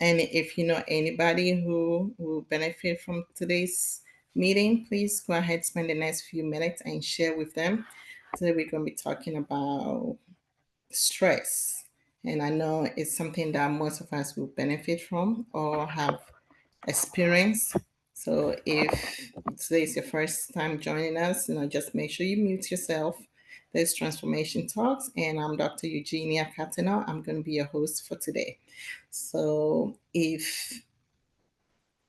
And if you know anybody who will benefit from today's meeting, please go ahead, spend the next few minutes and share with them. Today we're going to be talking about stress. And I know it's something that most of us will benefit from or have experienced. So if today is your first time joining us, just make sure you mute yourself. There's Transformation Talks, and I'm Dr. Eugenia Caternor. I'm going to be your host for today. So if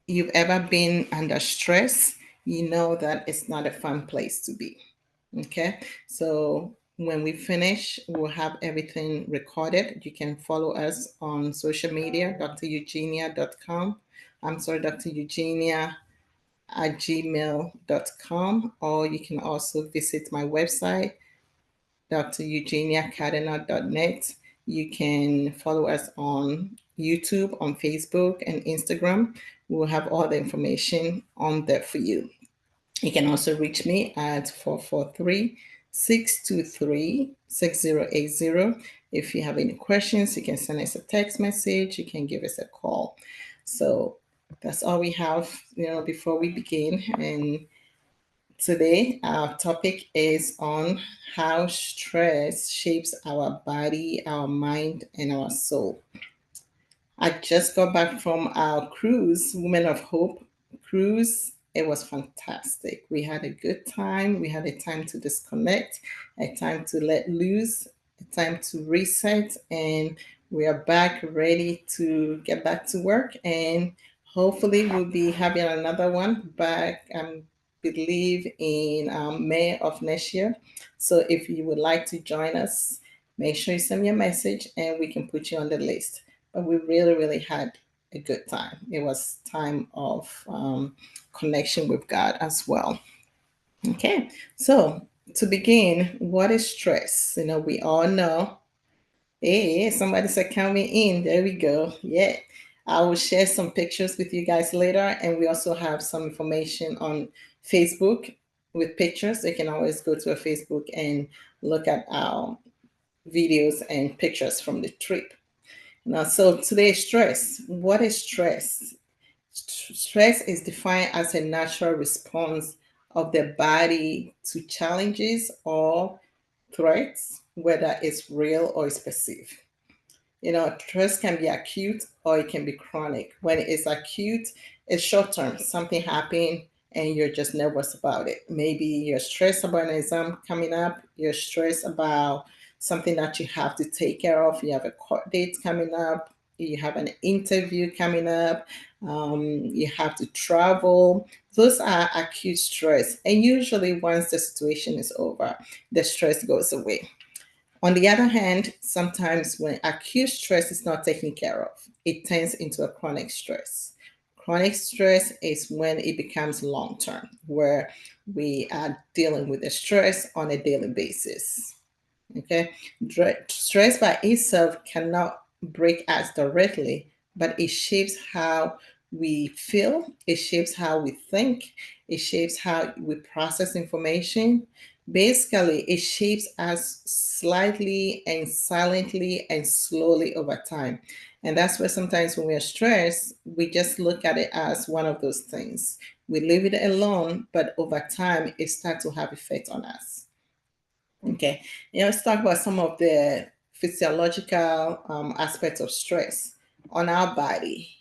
you've ever been under stress, you know that it's not a fun place to be. Okay, so when we finish, we'll have everything recorded. You can follow us on social media, dreugenia.com. I'm sorry, Dr. Eugenia at gmail.com, or you can also visit my website, dreugeniacardinal.net. You can follow us on YouTube, on Facebook, and Instagram. We'll have all the information on there for you. You can also reach me at 443-623-6080. If you have any questions, you can send us a text message, you can give us a call. So that's all we have, before we begin. And today our topic is on how stress shapes our body, our mind, and our soul. I just got back from our cruise, Women of Hope cruise. It was fantastic. We had a good time. We had a time to disconnect, a time to let loose, a time to reset, and we are back ready to get back to work. And hopefully, we'll be having another one back, believe, in May of next year. So if you would like to join us, make sure you send me a message and we can put you on the list. But we really, really had a good time. It was time of connection with God as well. Okay, so to begin, what is stress? We all know. Hey, somebody said count me in. There we go. Yeah. I will share some pictures with you guys later, and we also have some information on Facebook with pictures. You can always go to a Facebook and look at our videos and pictures from the trip. Now, so today, stress. What is stress? Stress is defined as a natural response of the body to challenges or threats, whether it's real or it's perceived. Stress can be acute or it can be chronic. When it's acute, it's short term. Something happened and you're just nervous about it. Maybe you're stressed about an exam coming up, you're stressed about something that you have to take care of, you have a court date coming up, you have an interview coming up, you have to travel. Those are acute stress. And usually, once the situation is over, the stress goes away. On the other hand, sometimes when acute stress is not taken care of, it turns into a chronic stress. Chronic stress is when it becomes long term, where we are dealing with the stress on a daily basis. Okay, stress by itself cannot break us directly, but it shapes how we feel, it shapes how we think, it shapes how we process information. Basically, it shapes us slightly and silently and slowly over time. And that's where sometimes when we're stressed, we just look at it as one of those things. We leave it alone, but over time, it starts to have effect on us. Okay, let's talk about some of the physiological aspects of stress on our body.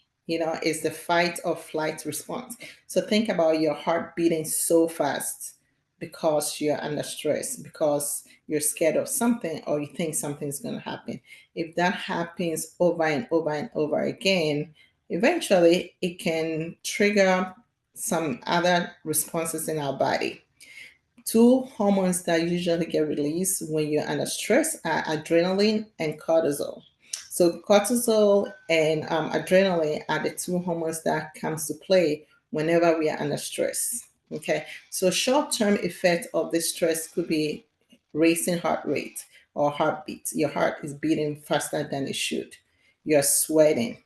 Is the fight or flight response. So think about your heart beating so fast because you're under stress, because you're scared of something or you think something's going to happen. If that happens over and over and over again, eventually it can trigger some other responses in our body. Two hormones that usually get released when you're under stress are adrenaline and cortisol. So cortisol and adrenaline are the two hormones that comes to play whenever we are under stress. Okay, so short-term effect of this stress could be racing heart rate or heartbeat. Your heart is beating faster than it should. You're sweating,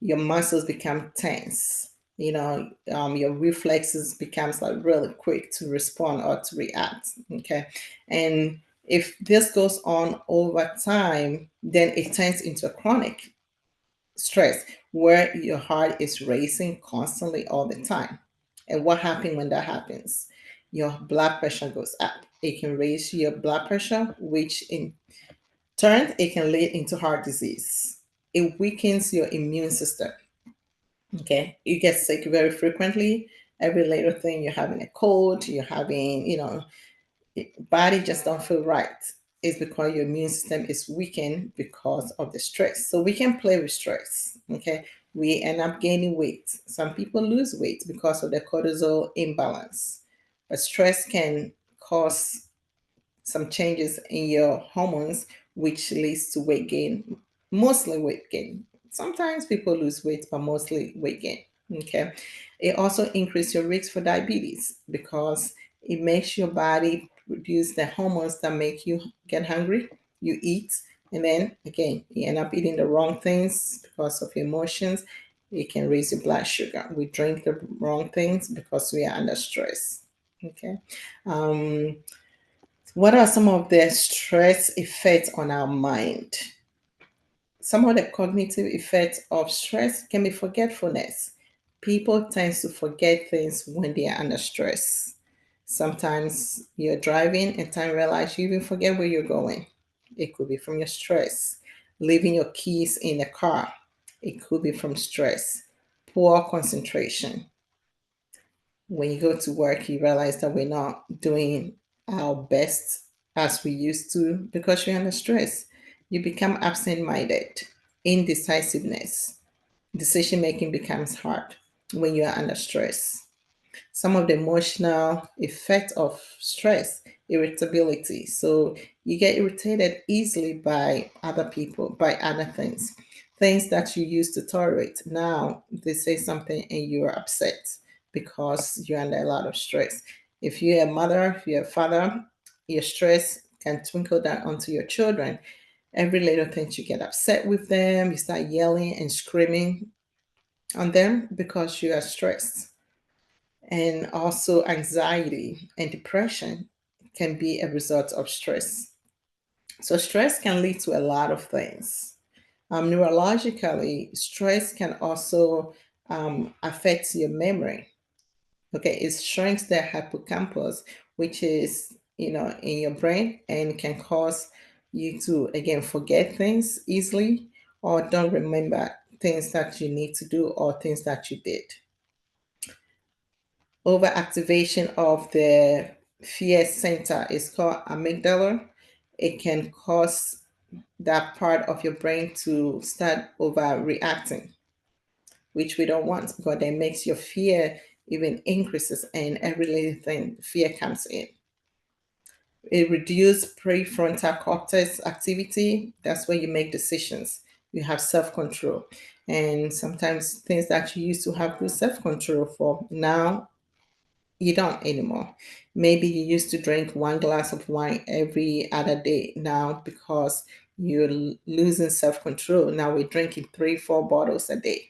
your muscles become tense. Your reflexes becomes like really quick to respond or to react. Okay, and if this goes on over time, then it turns into a chronic. stress, where your heart is racing constantly all the time. And what happens when that happens? Your blood pressure goes up. It can raise your blood pressure, which in turn it can lead into heart disease. It weakens your immune system. Okay, you get sick very frequently. Every little thing, you're having a cold, you're having, body just don't feel right. It's because your immune system is weakened because of the stress. So we can play with stress. Okay, we end up gaining weight. Some people lose weight because of the cortisol imbalance, but stress can cause some changes in your hormones, which leads to weight gain, mostly weight gain. Sometimes people lose weight, but mostly weight gain. Okay. It also increases your risk for diabetes because it makes your body produce the hormones that make you get hungry. You eat, and then again, you end up eating the wrong things because of emotions. It can raise your blood sugar. We drink the wrong things because we are under stress. Okay. Um, what are some of the stress effects on our mind? Some of the cognitive effects of stress can be forgetfulness. People tend to forget things when they are under stress. Sometimes you're driving and time realize you even forget where you're going. It could be from your stress. Leaving your keys in the car. It could be from stress. Poor concentration. When you go to work, you realize that we're not doing our best as we used to because you're under stress. You become absent minded, indecisiveness, decision making becomes hard when you are under stress. Some of the emotional effect of stress, irritability. So you get irritated easily by other people, by other things, things that you used to tolerate. Now they say something and you're upset because you're under a lot of stress. If you're a mother, if you're a father, your stress can twinkle down onto your children. Every little thing you get upset with them, you start yelling and screaming on them because you are stressed. And also, anxiety and depression can be a result of stress. So, stress can lead to a lot of things. Neurologically, stress can also affect your memory. Okay, it shrinks the hippocampus, which is, in your brain, and can cause you to, again, forget things easily or don't remember things that you need to do or things that you did. Overactivation of the fear center is called amygdala. It can cause that part of your brain to start overreacting, which we don't want because that makes your fear even increases and every little thing fear comes in. It reduces prefrontal cortex activity. That's where you make decisions. You have self-control. And sometimes things that you used to have good self-control for, now you don't anymore. Maybe you used to drink one glass of wine every other day. Now, because you're losing self control, now we're drinking three, four bottles a day.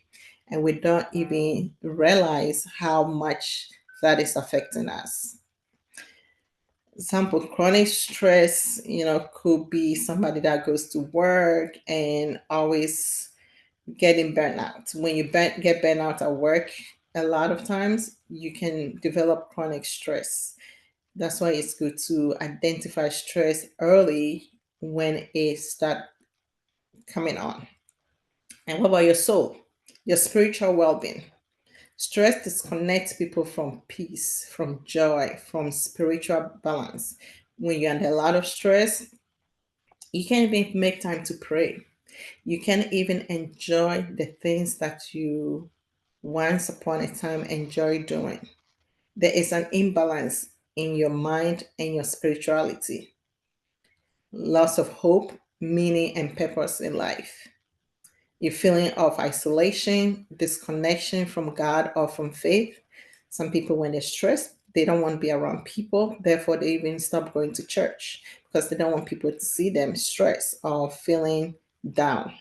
And we don't even realize how much that is affecting us. Example, chronic stress, could be somebody that goes to work and always getting burnout. When you get burnout at work, a lot of times you can develop chronic stress. That's why it's good to identify stress early when it start coming on. And what about your soul? Your spiritual well-being. Stress disconnects people from peace, from joy, from spiritual balance. When you're under a lot of stress, you can't even make time to pray. You can't even enjoy the things that you once upon a time enjoyed doing. There is an imbalance in your mind and your spirituality, loss of hope, meaning, and purpose in life. Your feeling of isolation, disconnection from God or from faith. Some people, when they're stressed, they don't want to be around people. Therefore, they even stop going to church because they don't want people to see them stressed or feeling down.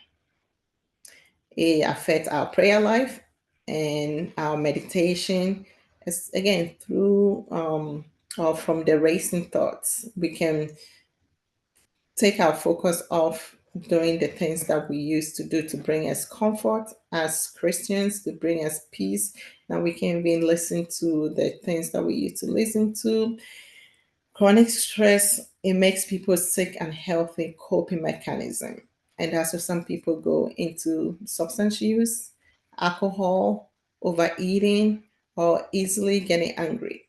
It affects our prayer life and our meditation. It's again through or from the racing thoughts. We can take our focus off doing the things that we used to do to bring us comfort as Christians, to bring us peace. Now we can even listen to the things that we used to listen to. Chronic stress, it makes people sick and healthy coping mechanism. And that's why some people go into substance use, alcohol, overeating, or easily getting angry.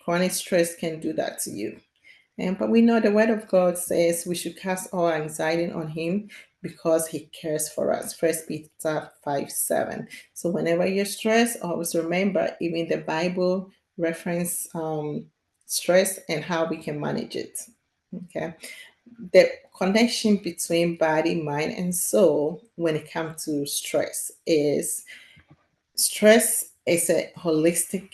Chronic stress can do that to you. But we know the word of God says we should cast our anxiety on him because he cares for us. First Peter 5:7. So whenever you're stressed, always remember even the Bible reference stress and how we can manage it. Okay. The connection between body, mind, and soul when it comes to stress is a holistic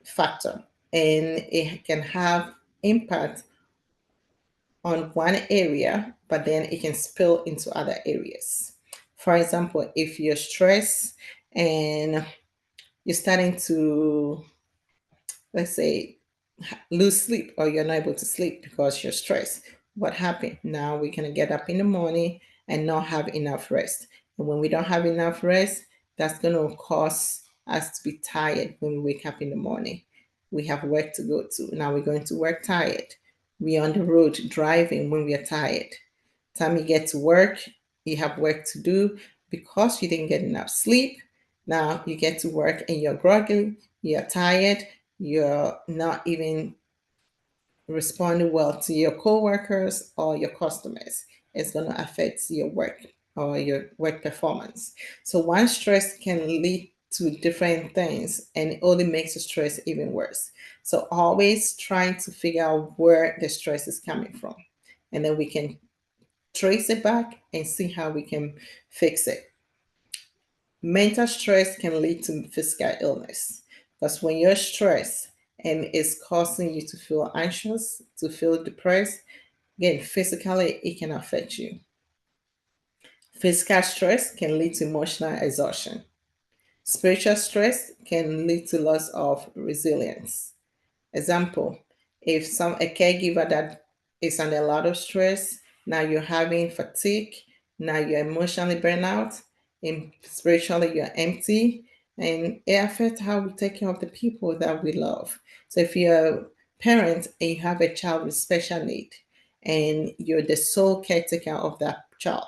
factor and it can have impact on one area, but then it can spill into other areas. For example, if you're stressed and you're starting to, let's say, lose sleep or you're not able to sleep because you're stressed, what happened? Now we're going to get up in the morning and not have enough rest. And when we don't have enough rest, that's going to cause us to be tired when we wake up in the morning. We have work to go to. Now we're going to work tired. We're on the road driving when we are tired. Time you get to work, you have work to do because you didn't get enough sleep. Now you get to work and you're groggy, you're tired, you're not even responding well to your coworkers or your customers. It's going to affect your work or your work performance. So one stress can lead to different things and it only makes the stress even worse. So always trying to figure out where the stress is coming from. And then we can trace it back and see how we can fix it. Mental stress can lead to physical illness because when you're stressed and it's causing you to feel anxious, to feel depressed, again, physically, it can affect you. Physical stress can lead to emotional exhaustion. Spiritual stress can lead to loss of resilience. Example, if a caregiver that is under a lot of stress, now you're having fatigue, now you're emotionally burnt out, and spiritually you're empty, and it affects how we take care of the people that we love. So if you're a parent and you have a child with special need, and you're the sole caretaker of that child,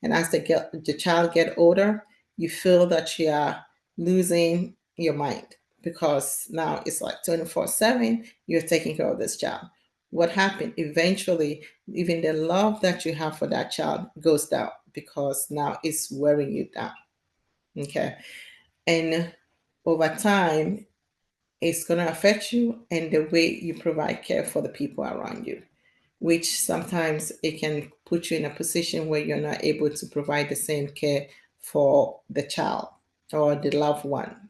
and as the child get older, you feel that you are losing your mind because now it's like 24/7, you're taking care of this child. What happened? Eventually, even the love that you have for that child goes down because now it's wearing you down. Okay. And over time, it's going to affect you and the way you provide care for the people around you, which sometimes it can put you in a position where you're not able to provide the same care for the child or the loved one.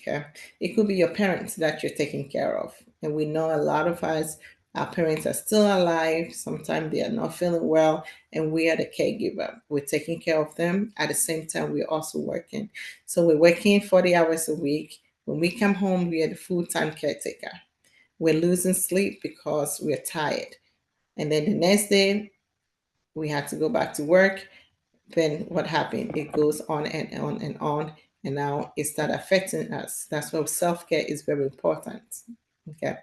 Okay. It could be your parents that you're taking care of. And we know a lot of us, our parents are still alive. Sometimes they are not feeling well, and we are the caregiver. We're taking care of them. At the same time, we're also working. So we're working 40 hours a week. When we come home, we are the full time caretaker. We're losing sleep because we're tired. And then the next day, we had to go back to work. Then what happened? It goes on and on and on. And now it started affecting us. That's why self care is very important. Okay.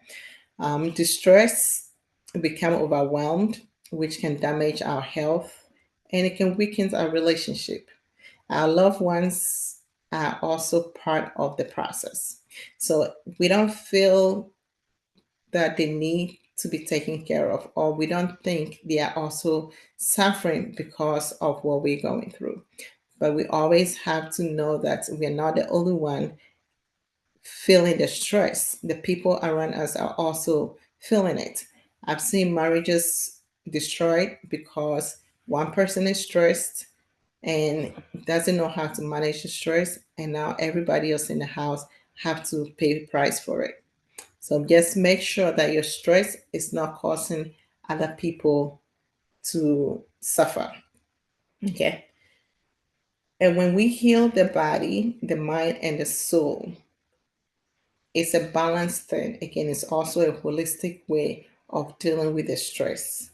Distress, become overwhelmed, which can damage our health and it can weaken our relationship. Our loved ones are also part of the process. So we don't feel that they need to be taken care of, or we don't think they are also suffering because of what we're going through. But we always have to know that we're not the only one feeling the stress. The people around us are also feeling it. I've seen marriages destroyed because one person is stressed and doesn't know how to manage the stress, and now everybody else in the house have to pay the price for it. So just make sure that your stress is not causing other people to suffer. Okay. And when we heal the body, the mind, and the soul, it's a balanced thing. Again, it's also a holistic way of dealing with the stress.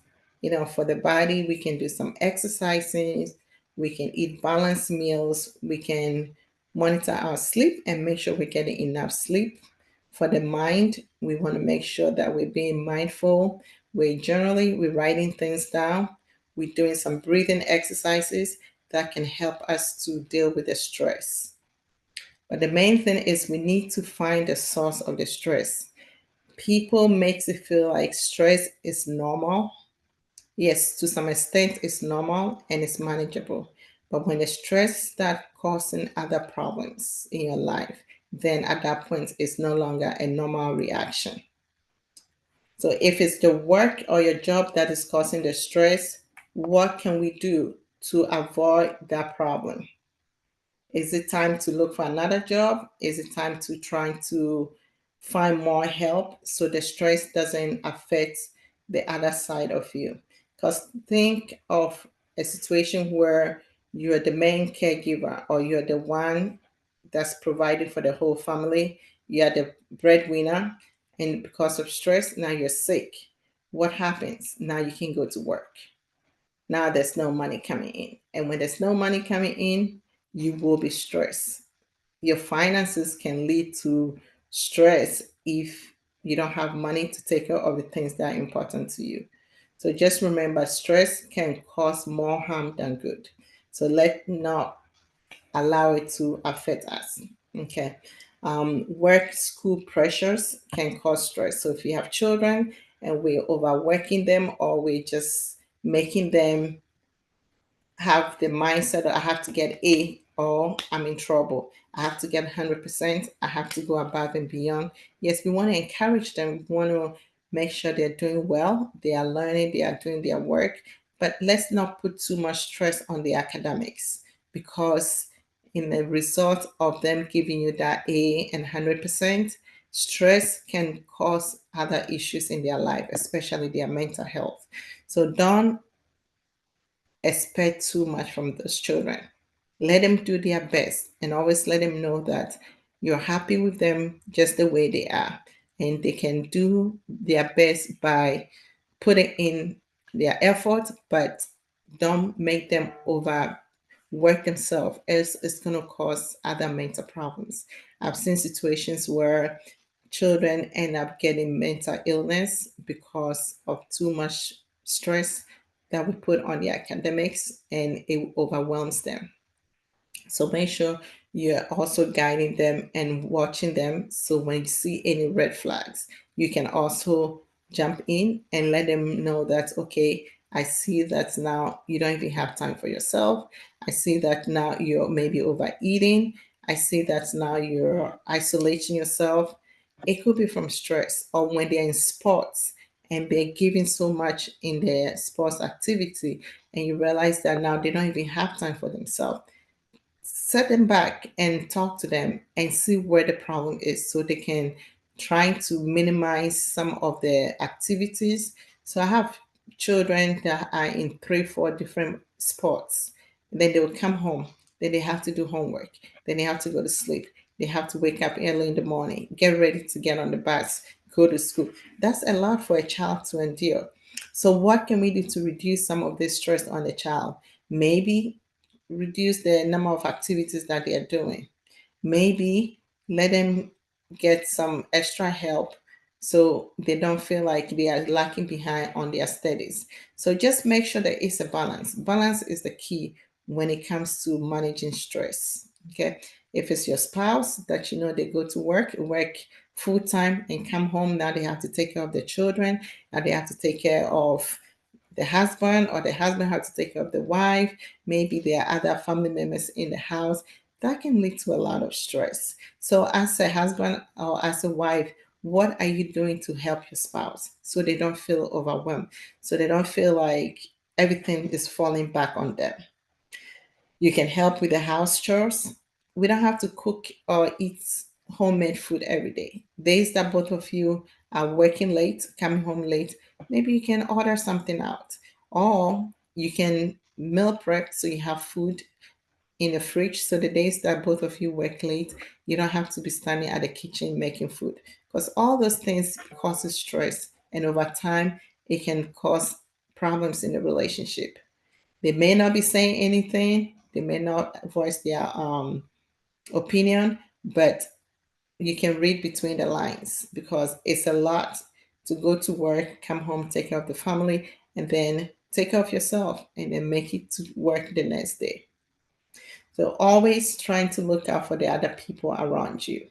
For the body, we can do some exercises, we can eat balanced meals, we can monitor our sleep and make sure we're getting enough sleep. For the mind, we want to make sure that we're being mindful, we're journaling, we're writing things down, we're doing some breathing exercises that can help us to deal with the stress. But the main thing is we need to find the source of the stress. People makes it feel like stress is normal. Yes, to some extent it's normal and it's manageable. But when the stress start causing other problems in your life, then at that point it's no longer a normal reaction. So if it's the work or your job that is causing the stress, what can we do to avoid that problem? Is it time to look for another job? Is it time to try to find more help so the stress doesn't affect the other side of you? Because think of a situation where you're the main caregiver or you're the one that's providing for the whole family, you're the breadwinner, and because of stress, now you're sick. What happens? Now you can go to work. Now there's no money coming in. And when there's no money coming in, you will be stressed. Your finances can lead to stress if you don't have money to take care of the things that are important to you. So just remember, stress can cause more harm than good. So let not allow it to affect us. Okay. Work school pressures can cause stress. So if you have children and we're overworking them or we're just making them have the mindset that I have to get A or I'm in trouble. I have to get 100%. I have to go above and beyond. Yes, we want to encourage them. We want to make sure they're doing well, they are learning, they are doing their work. But let's not put too much stress on the academics because in the result of them giving you that A and 100%, stress can cause other issues in their life, especially their mental health. So don't expect too much from those children. Let them do their best and always let them know that you're happy with them just the way they are. And they can do their best by putting in their effort, but don't make them overwork themselves, else it's going to cause other mental problems. I've seen situations where children end up getting mental illness because of too much stress that we put on the academics and it overwhelms them. So make sure you're also guiding them and watching them. So when you see any red flags, you can also jump in and let them know that, okay, I see that now you don't even have time for yourself. I see that now you're maybe overeating. I see that now you're isolating yourself. It could be from stress or when they're in sports and they're giving so much in their sports activity and you realize that now they don't even have time for themselves. Set them back and talk to them and see where the problem is so they can try to minimize some of the activities. So I have children that are in 3 4 different sports. Then they will come home, then they have to do homework, then they have to go to sleep, they have to wake up early in the morning, get ready to get on the bus, go to school. That's a lot for a child to endure. So what can we do to reduce some of this stress on the child? Maybe reduce the number of activities that they are doing. Maybe let them get some extra help so they don't feel like they are lacking behind on their studies. So just make sure there is a balance. Balance is the key when it comes to managing stress. Okay. If it's your spouse that you know they go to work full time and come home, now they have to take care of the children, now they have to take care of the husband, or the husband has to take care of the wife. Maybe there are other family members in the house. That can lead to a lot of stress. So, as a husband or as a wife, what are you doing to help your spouse so they don't feel overwhelmed, so they don't feel like everything is falling back on them? You can help with the house chores. We don't have to cook or eat homemade food every day. Days that both of you are working late, coming home late, maybe you can order something out. Or you can meal prep so you have food in the fridge. So the days that both of you work late, you don't have to be standing at the kitchen making food. Because all those things causes stress. And over time, it can cause problems in the relationship. They may not be saying anything, they may not voice their opinion, but you can read between the lines because it's a lot to go to work, come home, take care of the family, and then take care of yourself and then make it to work the next day. So always trying to look out for the other people around you.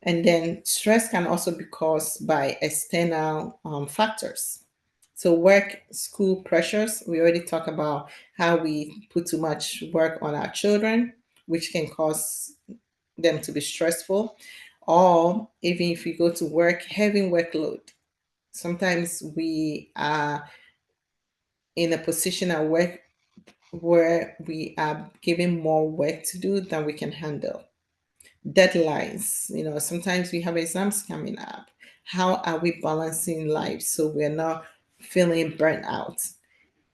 And then stress can also be caused by external factors. So work, school pressures, we already talked about how we put too much work on our children, which can cause them to be stressful. Or even if you go to work, heavy workload. Sometimes we are in a position at work where we are given more work to do than we can handle. Deadlines, sometimes we have exams coming up. How are we balancing life so we're not feeling burnt out?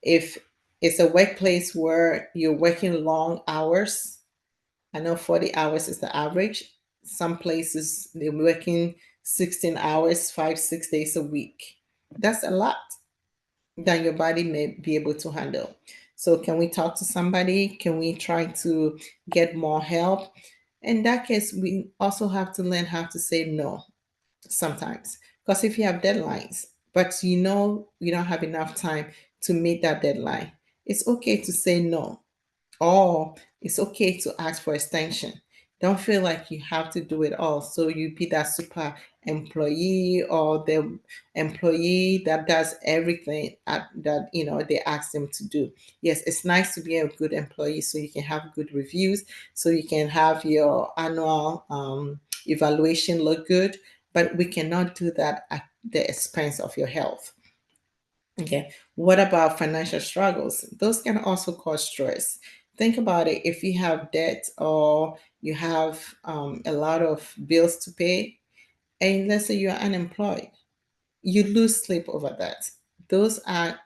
If it's a workplace where you're working long hours, I know 40 hours is the average. Some places they're working 16 hours, 5, 6 days a week. That's a lot that your body may be able to handle. So, can we talk to somebody? Can we try to get more help? In that case, we also have to learn how to say no sometimes. Because if you have deadlines, but you don't have enough time to meet that deadline, it's okay to say no, or it's okay to ask for extension. Don't feel like you have to do it all. So you be that super employee or the employee that does everything that they ask them to do. Yes, it's nice to be a good employee so you can have good reviews, so you can have your annual evaluation look good, but we cannot do that at the expense of your health. Okay. What about financial struggles? Those can also cause stress. Think about it. If you have debt or you have a lot of bills to pay, and let's say you're unemployed, you lose sleep over that. Those are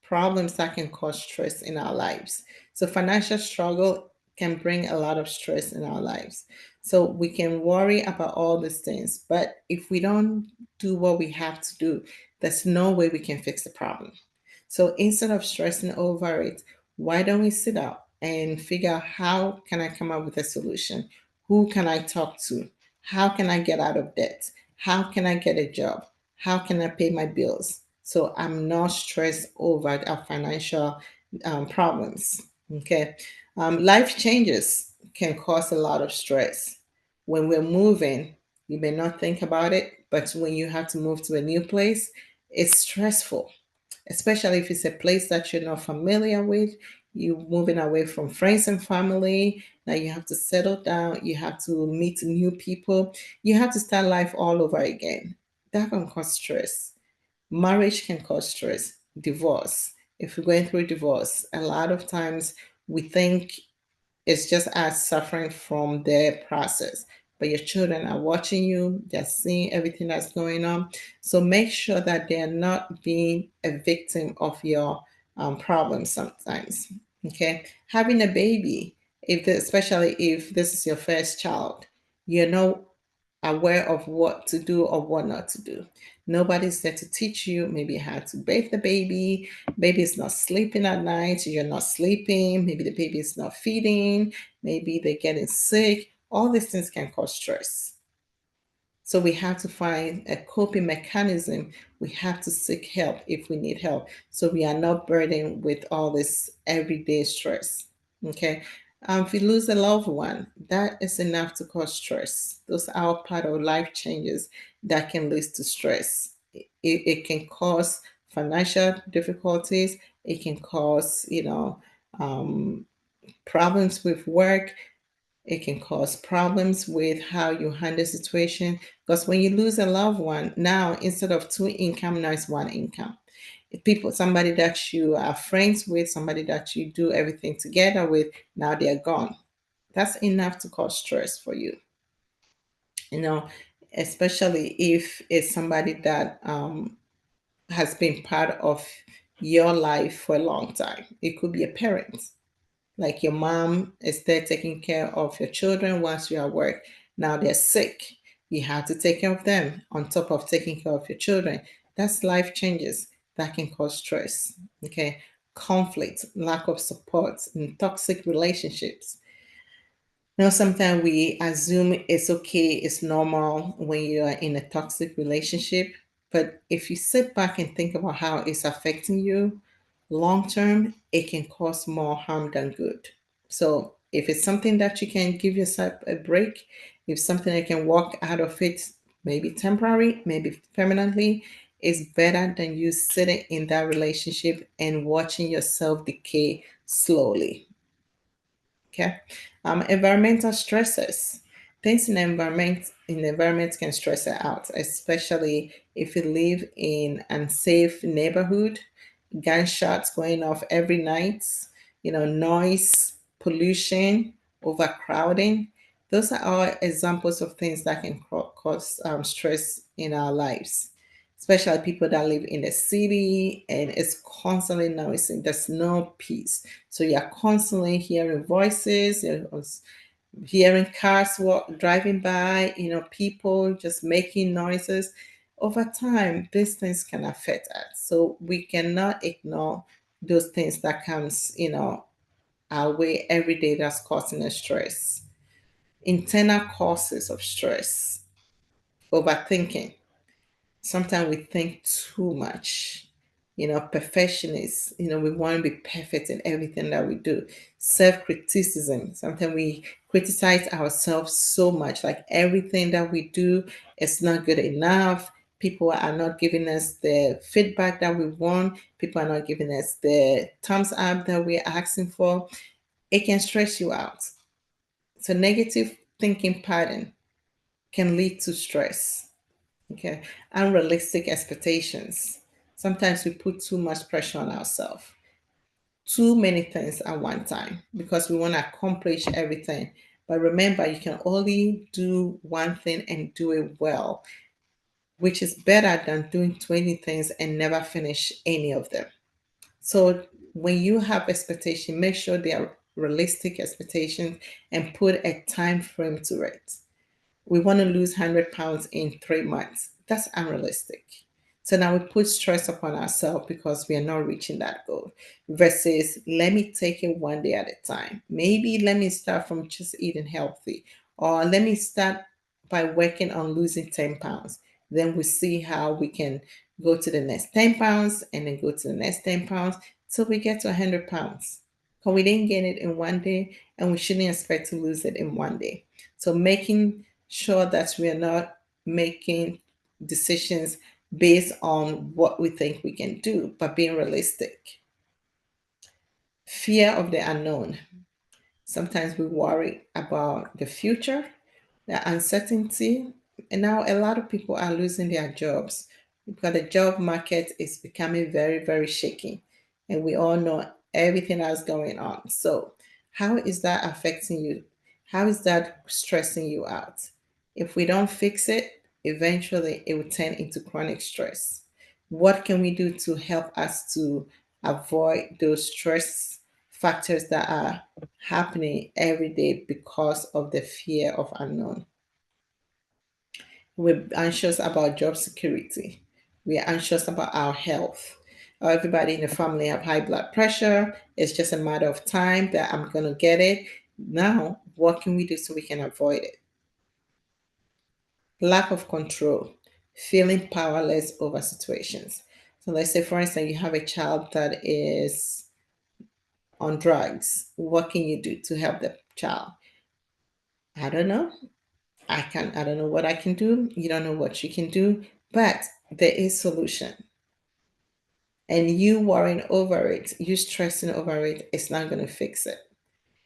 problems that can cause stress in our lives. So financial struggle can bring a lot of stress in our lives. So we can worry about all these things, but if we don't do what we have to do, there's no way we can fix the problem. So instead of stressing over it, why don't we sit down and figure out how can I come up with a solution? Who can I talk to? How can I get out of debt? How can I get a job? How can I pay my bills? So I'm not stressed over our financial problems. Okay. Life changes can cause a lot of stress. When we're moving, you may not think about it, but when you have to move to a new place, it's stressful, especially if it's a place that you're not familiar with. You're moving away from friends and family. Now you have to settle down. You have to meet new people. You have to start life all over again. That can cause stress. Marriage can cause stress. Divorce. If you're going through divorce, a lot of times we think it's just us suffering from their process. But your children are watching you, they're seeing everything that's going on. So make sure that they're not being a victim of your problems sometimes. Okay. Having a baby, especially if this is your first child, you're not aware of what to do or what not to do. Nobody's there to teach you maybe how to bathe the baby. Baby is not sleeping at night. You're not sleeping. Maybe the baby is not feeding. Maybe they're getting sick. All these things can cause stress. So we have to find a coping mechanism. We have to seek help if we need help. So we are not burdened with all this everyday stress. Okay. If we lose a loved one, that is enough to cause stress. Those are part of life changes that can lead to stress. It can cause financial difficulties. It can cause, um, problems with work. It can cause problems with how you handle situation. Because when you lose a loved one, now instead of two income, now it's one income. People, somebody that you are friends with, somebody that you do everything together with, now they're gone. That's enough to cause stress for you. You know, especially if it's somebody that has been part of your life for a long time. It could be a parent, like your mom is there taking care of your children once you're at work. Now they're sick. You have to take care of them on top of taking care of your children. That's life changes. that can cause stress. Okay. Conflict, lack of support, and toxic relationships. Now, sometimes we assume it's okay, it's normal when you are in a toxic relationship. But if you sit back and think about how it's affecting you long term, it can cause more harm than good. So, if it's something that you can give yourself a break, if something that can walk out of it, maybe temporary, maybe permanently, it's better than you sitting in that relationship and watching yourself decay slowly. Okay. Environmental stresses. Things in the environment can stress it out, especially if you live in unsafe neighborhood, gunshots going off every night, noise, pollution, overcrowding. Those are all examples of things that can cause stress in our lives, especially people that live in the city and it's constantly noisy. There's no peace. So you're constantly hearing voices, you're hearing cars driving by, people just making noises. Over time, these things can affect us. So we cannot ignore those things that comes, our way every day that's causing us stress. Internal causes of stress, overthinking. Sometimes we think too much. Perfectionists, we want to be perfect in everything that we do. Self criticism. Sometimes we criticize ourselves so much, like everything that we do is not good enough. People are not giving us the feedback that we want. People are not giving us the thumbs up that we're asking for. It can stress you out. So, negative thinking pattern can lead to stress. Okay. Unrealistic expectations. Sometimes we put too much pressure on ourselves, too many things at one time because we want to accomplish everything. But remember, you can only do one thing and do it well, which is better than doing 20 things and never finish any of them. So when you have expectation, make sure they are realistic expectations and put a time frame to it. We want to lose 100 pounds in 3 months. That's unrealistic. So now we put stress upon ourselves because we are not reaching that goal. Versus, let me take it one day at a time. Maybe let me start from just eating healthy, or let me start by working on losing 10 pounds. Then we see how we can go to the next 10 pounds and then go to the next 10 pounds till we get to 100 pounds. Because we didn't get it in one day and we shouldn't expect to lose it in one day. So making sure that we are not making decisions based on what we think we can do, but being realistic. Fear of the unknown. Sometimes we worry about the future, the uncertainty, and now a lot of people are losing their jobs because the job market is becoming very, very shaky. And we all know everything that's going on. So, how is that affecting you? How is that stressing you out? If we don't fix it, eventually it will turn into chronic stress. What can we do to help us to avoid those stress factors that are happening every day because of the fear of unknown? We're anxious about job security. We are anxious about our health. Everybody in the family have high blood pressure. It's just a matter of time that I'm going to get it. Now, what can we do so we can avoid it? Lack of control, feeling powerless over situations. So let's say, for instance, you have a child that is on drugs. What can you do to help the child? I don't know. I don't know what I can do. You don't know what you can do, but there is solution. And you worrying over it, you stressing over it, it's not going to fix it.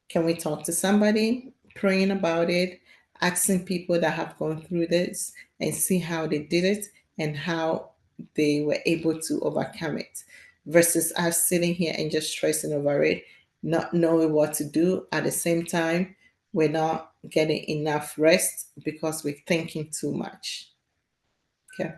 Can we talk to somebody, praying about it, asking people that have gone through this and see how they did it and how they were able to overcome it? Versus us sitting here and just stressing over it, not knowing what to do. At the same time, we're not getting enough rest because we're thinking too much. Okay.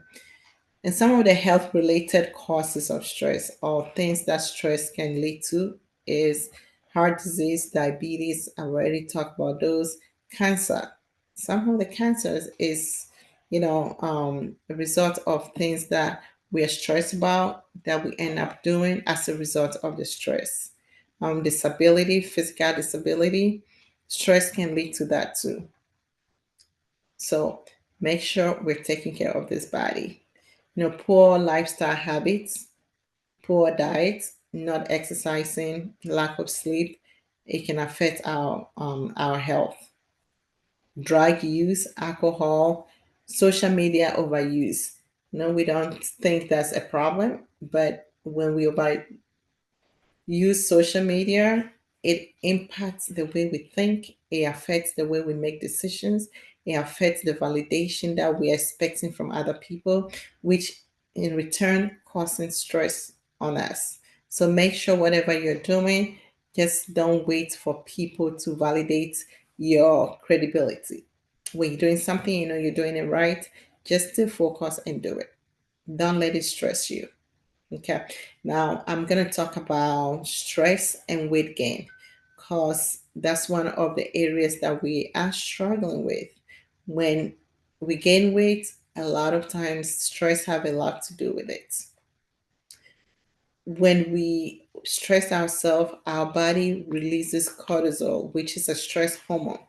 And some of the health related causes of stress or things that stress can lead to is heart disease, diabetes. I already talked about those. Cancer. Some of the cancers is, a result of things that we are stressed about that we end up doing as a result of the stress. Disability, physical disability, stress can lead to that too. So make sure we're taking care of this body. Poor lifestyle habits, poor diet, not exercising, lack of sleep, it can affect our health. Drug use, alcohol, social media overuse. No, we don't think that's a problem, but when we use social media, it impacts the way we think, it affects the way we make decisions, it affects the validation that we're expecting from other people, which in return causes stress on us. So make sure whatever you're doing, just don't wait for people to validate your credibility. When you're doing something, you're doing it right, just stay focused and do it. Don't let it stress you. Okay, now I'm going to talk about stress and weight gain because that's one of the areas that we are struggling with. When we gain weight, a lot of times stress have a lot to do with it. When we stress ourselves, our body releases cortisol, which is a stress hormone.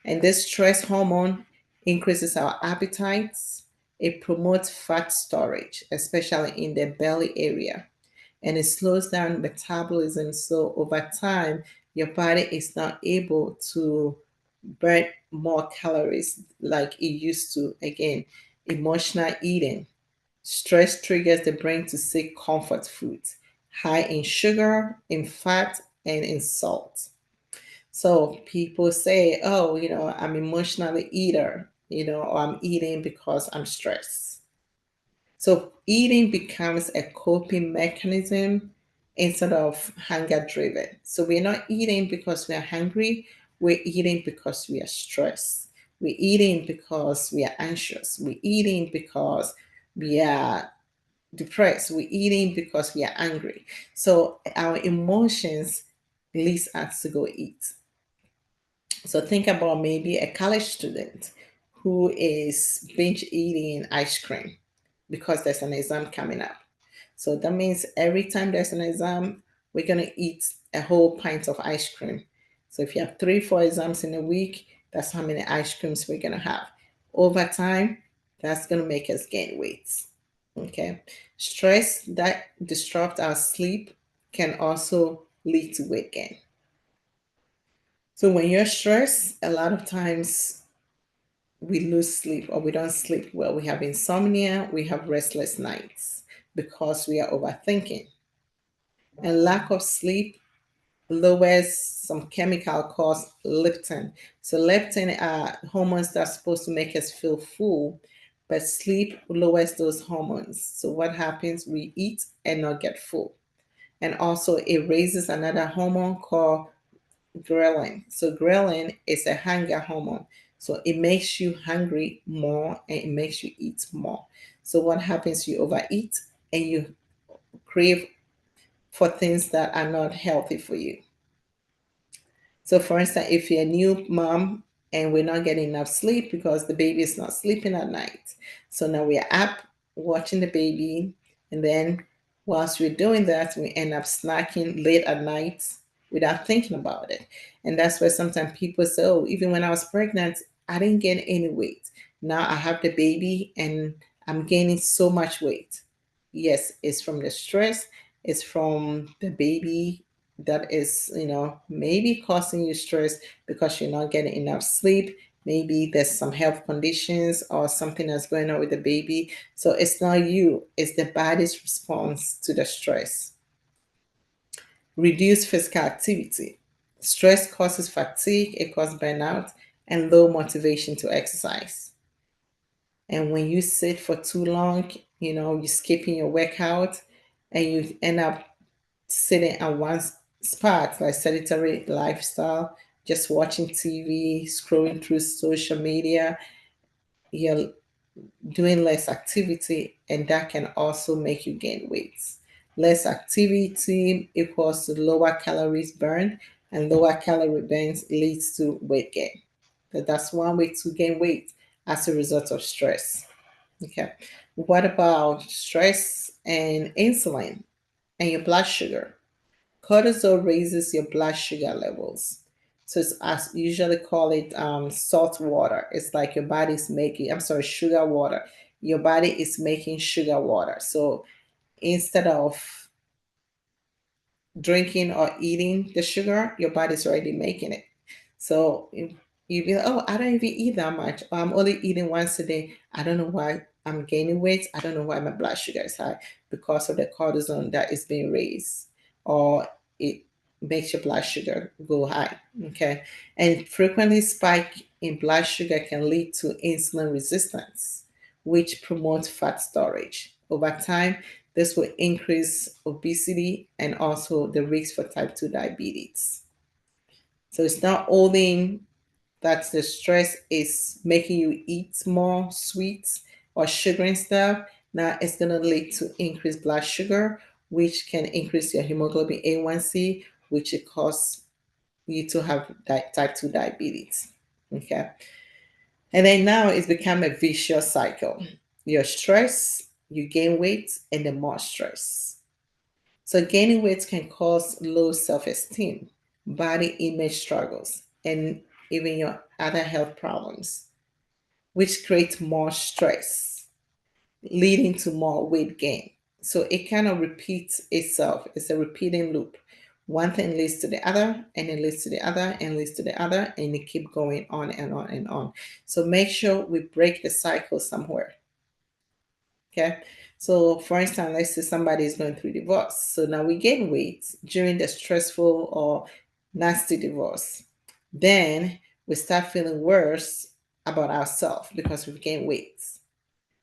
And this stress hormone increases our appetites. It promotes fat storage, especially in the belly area, and it slows down metabolism. So over time, your body is not able to burn more calories like it used to. Again, emotional eating. Stress triggers the brain to seek comfort foods, high in sugar, in fat, and in salt. So people say, oh, I'm emotionally eater, or I'm eating because I'm stressed. So eating becomes a coping mechanism instead of hunger driven. So we're not eating because we are hungry, we're eating because we are stressed. We're eating because we are anxious. We're eating because we are depressed. We're eating because we are angry. So our emotions leads us to go eat. So think about maybe a college student who is binge eating ice cream because there's an exam coming up. So that means every time there's an exam, we're going to eat a whole pint of ice cream. So if you have 3, 4 exams in a week, that's how many ice creams we're going to have. Over time, that's going to make us gain weight. Okay. Stress that disrupts our sleep can also lead to weight gain. So when you're stressed, a lot of times we lose sleep or we don't sleep well. We have insomnia, we have restless nights because we are overthinking. And lack of sleep lowers some chemical called leptin. So leptin are hormones that are supposed to make us feel full, but sleep lowers those hormones. So what happens? We eat and not get full. And also it raises another hormone called ghrelin. So ghrelin is a hunger hormone. So it makes you hungry more and it makes you eat more. So what happens? You overeat and you crave for things that are not healthy for you. So, for instance, if you're a new mom and we're not getting enough sleep because the baby is not sleeping at night, so now we're up watching the baby, and then whilst we're doing that, we end up snacking late at night without thinking about it. And that's where sometimes people say, oh, even when I was pregnant, I didn't gain any weight. Now I have the baby and I'm gaining so much weight. Yes, it's from the stress, it's from the baby that is, maybe causing you stress because you're not getting enough sleep. Maybe there's some health conditions or something that's going on with the baby. So it's not you, it's the body's response to the stress. Reduce physical activity. Stress causes fatigue, it causes burnout, and low motivation to exercise. And when you sit for too long, you're skipping your workout and you end up sitting at one spot, like sedentary lifestyle, just watching TV, scrolling through social media, you're doing less activity, and that can also make you gain weight. Less activity equals to lower calories burned, and lower calorie burns leads to weight gain. That's one way to gain weight as a result of stress. Okay. What about stress and insulin and your blood sugar? Cortisol raises your blood sugar levels. So it's as usually call it salt water. It's like your body's making, I'm sorry, sugar water. Your body is making sugar water. So instead of drinking or eating the sugar, your body's already making it. So you be like, oh, I don't even eat that much. I'm only eating once a day. I don't know why I'm gaining weight. I don't know why my blood sugar is high because of the cortisol that is being raised, or it makes your blood sugar go high. Okay, and frequently spike in blood sugar can lead to insulin resistance, which promotes fat storage. Over time, this will increase obesity and also the risk for type 2 diabetes. So it's not only that the stress is making you eat more sweets or sugary stuff. Now it's going to lead to increased blood sugar, which can increase your hemoglobin A1C, which it cause you to have type 2 diabetes. Okay. And then now it's become a vicious cycle. You're stressed, you gain weight, and then more stress. So gaining weight can cause low self-esteem, body image struggles, and even your other health problems, which creates more stress, leading to more weight gain. So it kind of repeats itself. It's a repeating loop. One thing leads to the other, and it leads to the other, and leads to the other, and it keep going on and on and on. So make sure we break the cycle somewhere. Okay. So, for instance, let's say somebody is going through divorce. So now we gain weight during the stressful or nasty divorce. Then we start feeling worse about ourselves because we've gained weight.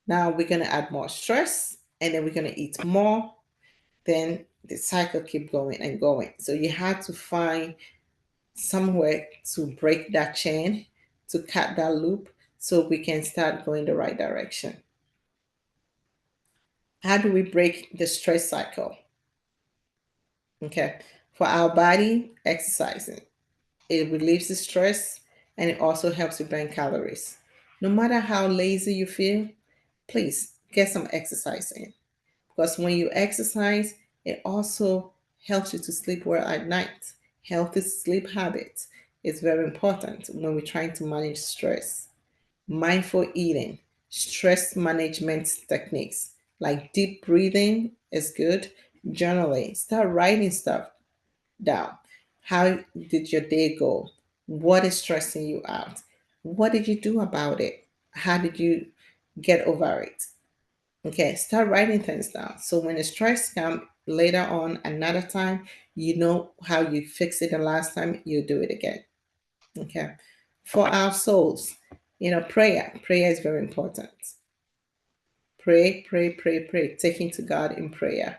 Now we're going to add more stress and then we're going to eat more. Then the cycle keep going and going. So you have to find somewhere to break that chain, to cut that loop so we can start going the right direction. How do we break the stress cycle? Okay. For our body, exercising. It relieves the stress and it also helps you burn calories. No matter how lazy you feel, please get some exercise in. Because when you exercise, it also helps you to sleep well at night. Healthy sleep habits is very important when we're trying to manage stress. Mindful eating, stress management techniques like deep breathing is good. Journaling, start writing stuff down. How did your day go? What is stressing you out? What did you do about it? How did you get over it? Okay, start writing things down. So when the stress comes later on another time, you know how you fixed it the last time, you do it again. Okay. For our souls, prayer. Prayer is very important. Pray, pray, pray, pray. Taking to God in prayer.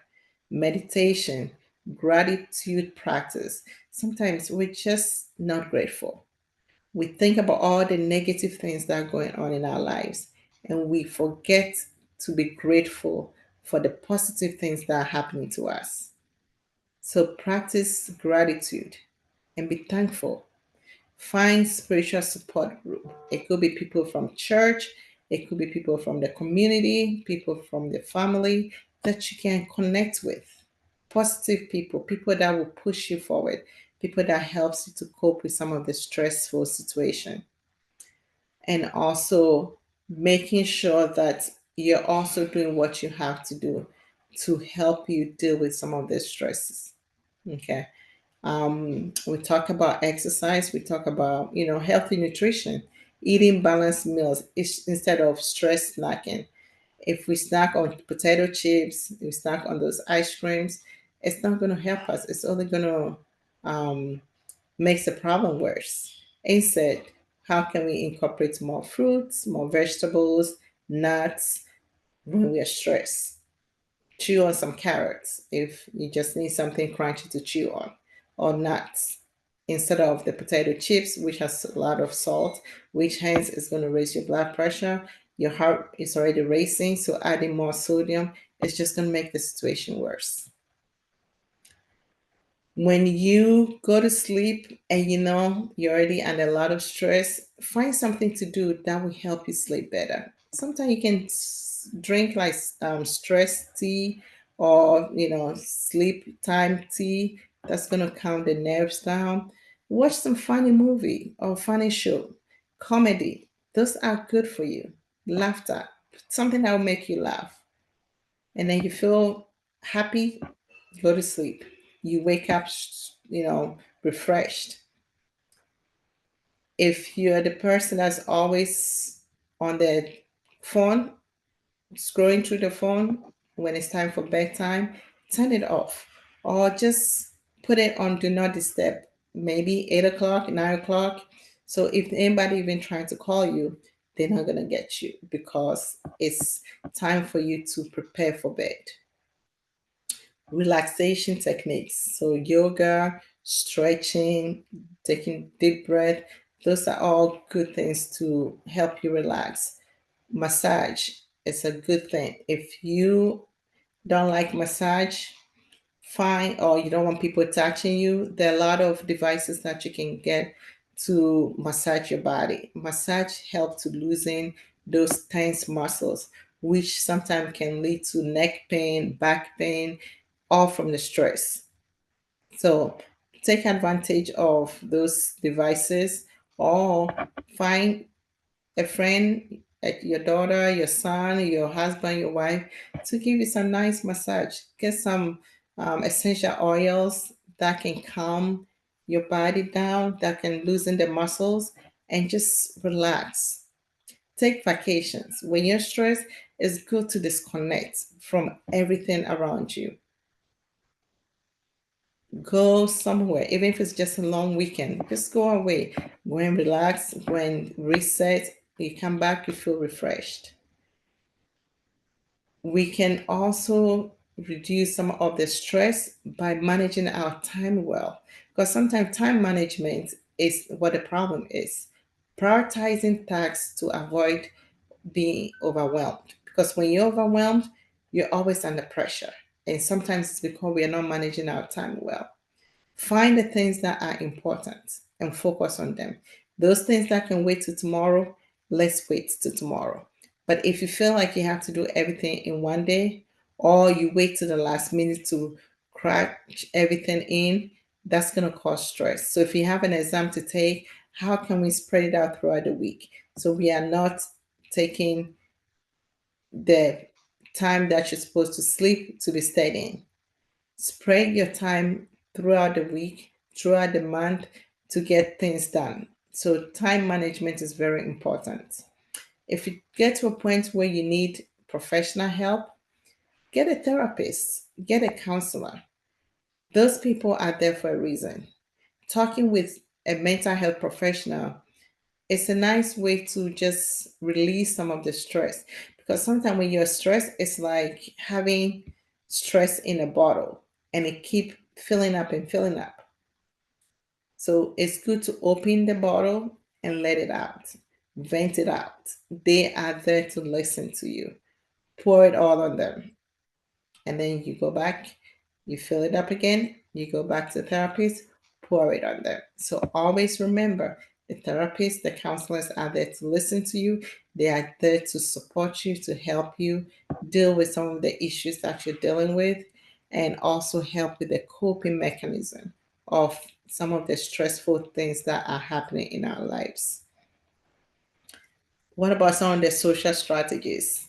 Meditation, gratitude practice. Sometimes we're just not grateful. We think about all the negative things that are going on in our lives and we forget to be grateful for the positive things that are happening to us. So practice gratitude and be thankful. Find spiritual support group. It could be people from church, it could be people from the community, people from the family that you can connect with. Positive people, people that will push you forward, people that helps you to cope with some of the stressful situation. And also making sure that you're also doing what you have to do to help you deal with some of the stresses. Okay. We talk about exercise, we talk about, healthy nutrition, eating balanced meals instead of stress snacking. If we snack on potato chips, we snack on those ice creams, it's not going to help us. It's only going to make the problem worse. Instead, how can we incorporate more fruits, more vegetables, nuts when we are stressed? Chew on some carrots if you just need something crunchy to chew on, or nuts instead of the potato chips, which has a lot of salt, which hence is going to raise your blood pressure. Your heart is already racing, so adding more sodium is just going to make the situation worse. When you go to sleep and you're already under a lot of stress, find something to do that will help you sleep better. Sometimes you can drink like stress tea or sleep time tea. That's gonna calm the nerves down. Watch some funny movie or funny show, comedy. Those are good for you. Laughter, something that will make you laugh, and then you feel happy. Go to sleep. You wake up, refreshed. If you're the person that's always on the phone, scrolling through the phone when it's time for bedtime, turn it off or just put it on do not disturb, maybe 8 o'clock, 9 o'clock. So if anybody even trying to call you, they're not going to get you because it's time for you to prepare for bed. Relaxation techniques. So yoga, stretching, taking deep breath, those are all good things to help you relax. Massage is a good thing. If you don't like massage, fine, or you don't want people touching you, there are a lot of devices that you can get to massage your body. Massage helps to loosen those tense muscles, which sometimes can lead to neck pain, back pain, all from the stress. So take advantage of those devices or find a friend, like your daughter, your son, your husband, your wife, to give you some nice massage. Get some essential oils that can calm your body down, that can loosen the muscles, and just relax. Take vacations. When you're stressed, it's good to disconnect from everything around you. Go somewhere, even if it's just a long weekend. Just go away. Go and relax, go and reset. You come back, you feel refreshed. We can also reduce some of the stress by managing our time well. Because sometimes time management is what the problem is. Prioritizing tasks to avoid being overwhelmed. Because when you're overwhelmed, you're always under pressure. And sometimes it's because we are not managing our time well. Find the things that are important and focus on them. Those things that can wait till tomorrow, let's wait till tomorrow. But if you feel like you have to do everything in one day, or you wait till the last minute to crack everything in, that's going to cause stress. So if you have an exam to take, how can we spread it out throughout the week so we are not taking the time that you're supposed to sleep to be studying? Spread your time throughout the week, throughout the month to get things done. So, time management is very important. If you get to a point where you need professional help, get a therapist, get a counselor. Those people are there for a reason. Talking with a mental health professional is a nice way to just release some of the stress because sometimes when you're stressed, it's like having stress in a bottle and it keep filling up and filling up. So it's good to open the bottle and let it out, vent it out. They are there to listen to you. Pour it all on them, and then you go back, you fill it up again, you go back to the therapist, pour it on them. So always remember the therapists, the counselors are there to listen to you, they are there to support you, to help you deal with some of the issues that you're dealing with, and also help with the coping mechanism of some of the stressful things that are happening in our lives. What about some of the social strategies?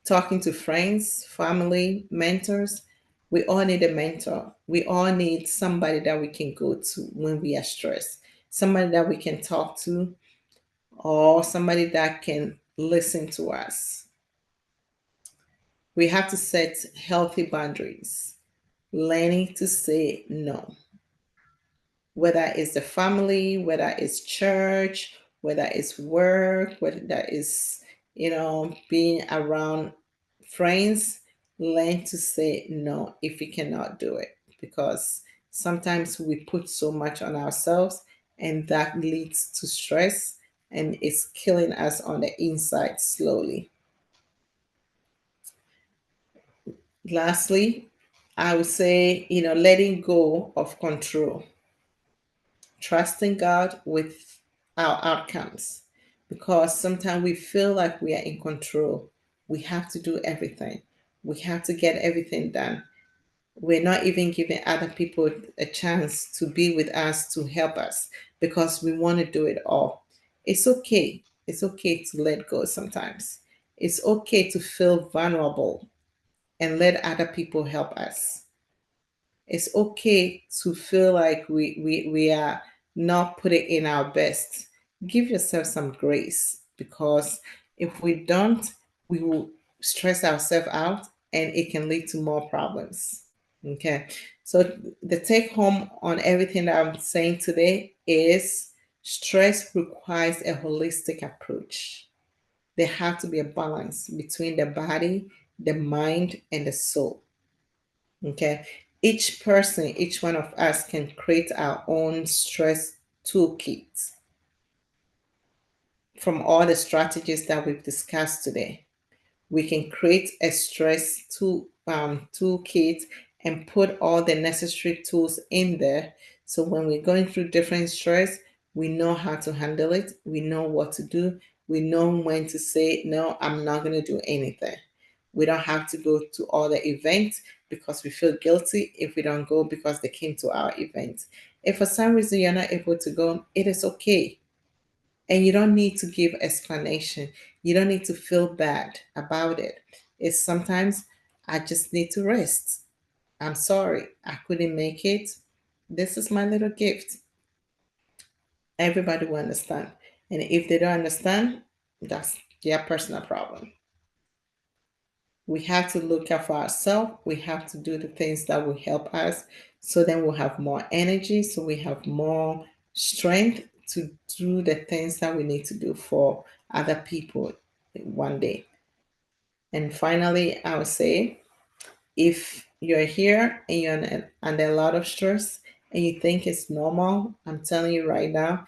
Talking to friends, family, mentors. We all need a mentor. We all need somebody that we can go to when we are stressed, somebody that we can talk to, or somebody that can listen to us. We have to set healthy boundaries, learning to say no, whether it's the family, whether it's church, whether it's work, whether that is, being around friends, learn to say no if you cannot do it. Because sometimes we put so much on ourselves and that leads to stress and it's killing us on the inside slowly. Lastly, I would say, letting go of control, trusting God with our outcomes because sometimes we feel like we are in control. We have to do everything. We have to get everything done. We're not even giving other people a chance to be with us to help us because we want to do it all. It's okay. It's okay to let go sometimes. It's okay to feel vulnerable and let other people help us. It's okay to feel like we are not putting in our best. Give yourself some grace because if we don't, we will stress ourselves out and it can lead to more problems. Okay. So the take home on everything that I'm saying today is stress requires a holistic approach. There has to be a balance between the body, the mind, and the soul. Okay. Each person, each one of us can create our own stress toolkit from all the strategies that we've discussed today. We can create a toolkit and put all the necessary tools in there. So when we're going through different stress, we know how to handle it. We know what to do. We know when to say, no, I'm not going to do anything. We don't have to go to all the events because we feel guilty if we don't go because they came to our event. If for some reason you're not able to go, it is okay. And you don't need to give explanation. You don't need to feel bad about it. It's sometimes I just need to rest. I'm sorry, I couldn't make it. This is my little gift. Everybody will understand. And if they don't understand, that's their personal problem. We have to look out for ourselves. We have to do the things that will help us. So then we'll have more energy. So we have more strength to do the things that we need to do for other people one day. And finally, I would say if you're here and you're under a lot of stress and you think it's normal, I'm telling you right now,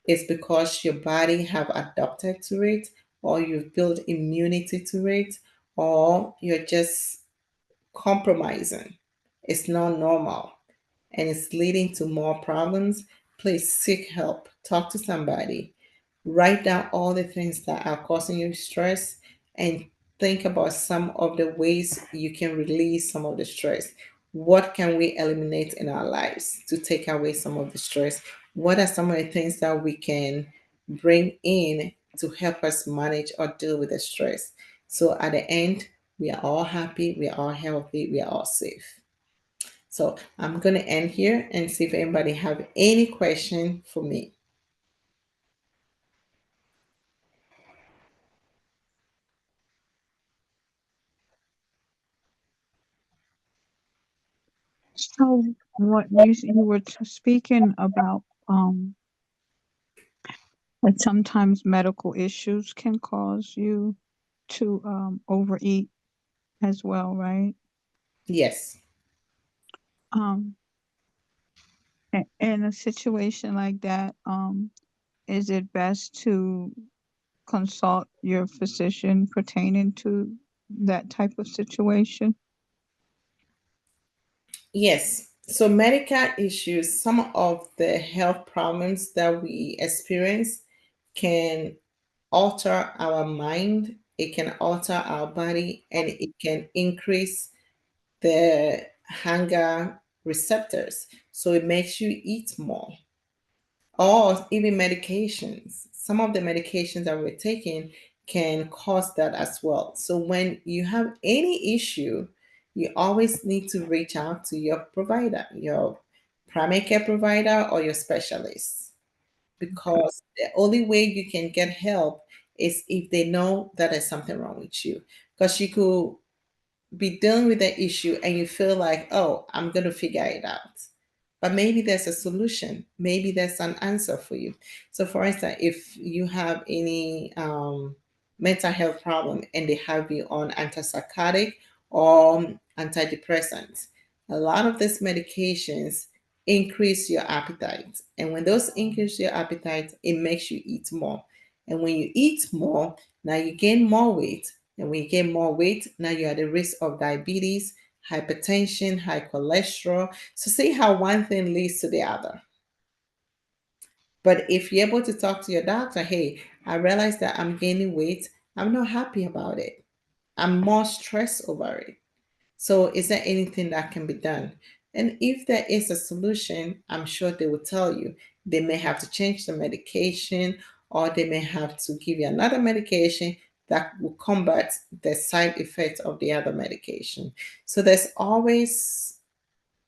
it's because your body have adapted to it, or you've built immunity to it, or you're just compromising. It's not normal and it's leading to more problems. Please seek help. Talk to somebody. Write down all the things that are causing you stress and think about some of the ways you can release some of the stress. What can we eliminate in our lives to take away some of the stress? What are some of the things that we can bring in to help us manage or deal with the stress? So at the end, we are all happy, we are all healthy, we are all safe. So I'm going to end here and see if anybody have any question for me. So, what you were speaking about, that sometimes medical issues can cause you to overeat as well, right? Yes. Um, in a situation like that, is it best to consult your physician pertaining to that type of situation? Yes. So medical issues, some of the health problems that we experience can alter our mind, it can alter our body, and it can increase the hunger receptors. So it makes you eat more. Or even medications. Some of the medications that we're taking can cause that as well. So when you have any issue, you always need to reach out to your provider, your primary care provider or your specialist, because the only way you can get help is if they know that there's something wrong with you. Because you could be dealing with the issue and you feel like, oh, I'm going to figure it out. But maybe there's a solution. Maybe there's an answer for you. So, for instance, if you have any mental health problem and they have you on antipsychotic or antidepressants, a lot of these medications increase your appetite. And when those increase your appetite, it makes you eat more. And when you eat more, now you gain more weight, and when you gain more weight, now you're at the risk of diabetes, hypertension, high cholesterol. So see how one thing leads to the other. But if you're able to talk to your doctor, hey, I realize that I'm gaining weight, I'm not happy about it. I'm more stressed over it. So, is there anything that can be done? And if there is a solution, I'm sure they will tell you. They may have to change the medication, or they may have to give you another medication that will combat the side effects of the other medication. So, there's always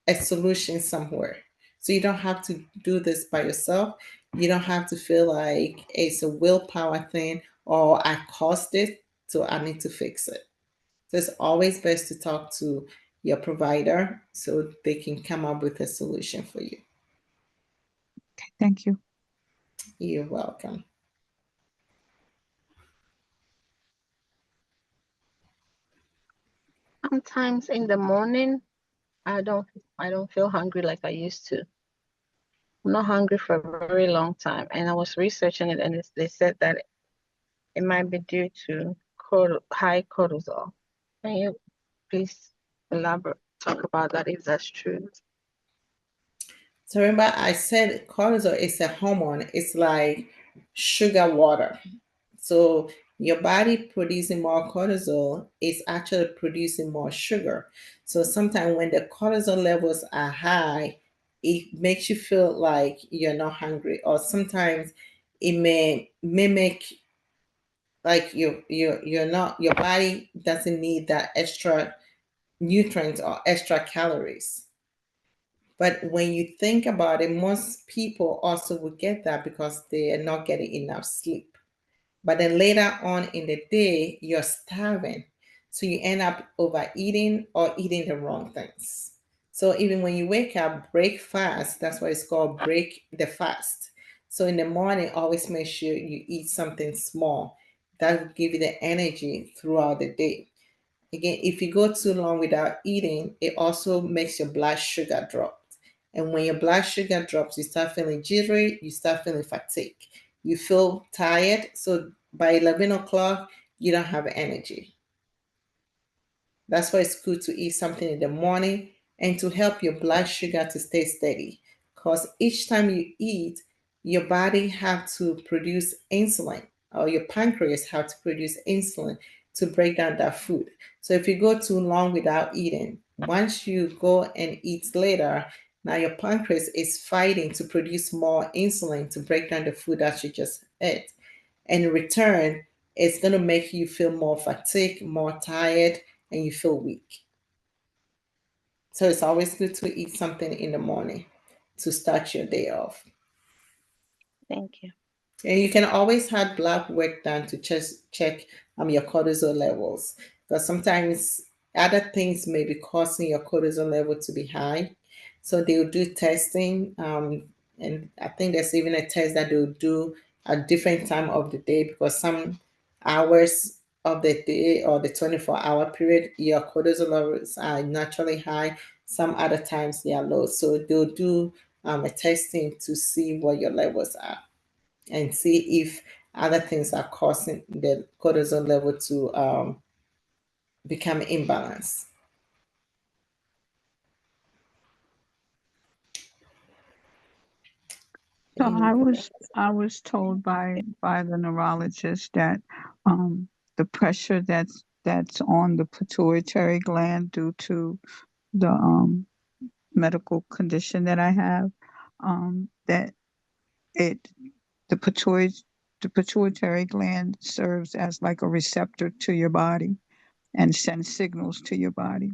a solution somewhere. So, you don't have to do this by yourself. You don't have to feel like it's a willpower thing or I caused it, so I need to fix it. So it's always best to talk to your provider so they can come up with a solution for you. Thank you. You're welcome. Sometimes in the morning, I don't feel hungry like I used to. I'm not hungry for a very long time, and I was researching it, and they said that it might be due to high cortisol. Can you please elaborate, talk about that if that's true? So remember, I said cortisol is a hormone. It's like sugar water. So your body producing more cortisol is actually producing more sugar. So sometimes when the cortisol levels are high, it makes you feel like you're not hungry. Or sometimes it may mimic like you're not, your body doesn't need that extra nutrients or extra calories. But when you think about it, most people also will get that because they are not getting enough sleep. But then later on in the day, you're starving. So you end up overeating or eating the wrong things. So even when you wake up, break fast. That's why it's called break the fast. So in the morning, always make sure you eat something small. That will give you the energy throughout the day. Again, if you go too long without eating, it also makes your blood sugar drop. And when your blood sugar drops, you start feeling jittery, you start feeling fatigue. You feel tired. So by 11 o'clock, you don't have energy. That's why it's good to eat something in the morning and to help your blood sugar to stay steady. Because each time you eat, your body have to produce insulin, or your pancreas have to produce insulin to break down that food. So if you go too long without eating, once you go and eat later, now your pancreas is fighting to produce more insulin to break down the food that you just ate. And in return, it's going to make you feel more fatigued, more tired, and you feel weak. So it's always good to eat something in the morning to start your day off. Thank you. And you can always have blood work done to just check your cortisol levels. Because sometimes other things may be causing your cortisol level to be high. So they'll do testing. And I think there's even a test that they'll do at different time of the day because some hours of the day or the 24-hour period, your cortisol levels are naturally high. Some other times they are low. So they'll do a testing to see what your levels are and see if other things are causing the cortisol level to become imbalanced. So And I was told by the neurologist that the pressure that's on the pituitary gland due to the medical condition that I have, that it the pituitary gland serves as like a receptor to your body and sends signals to your body.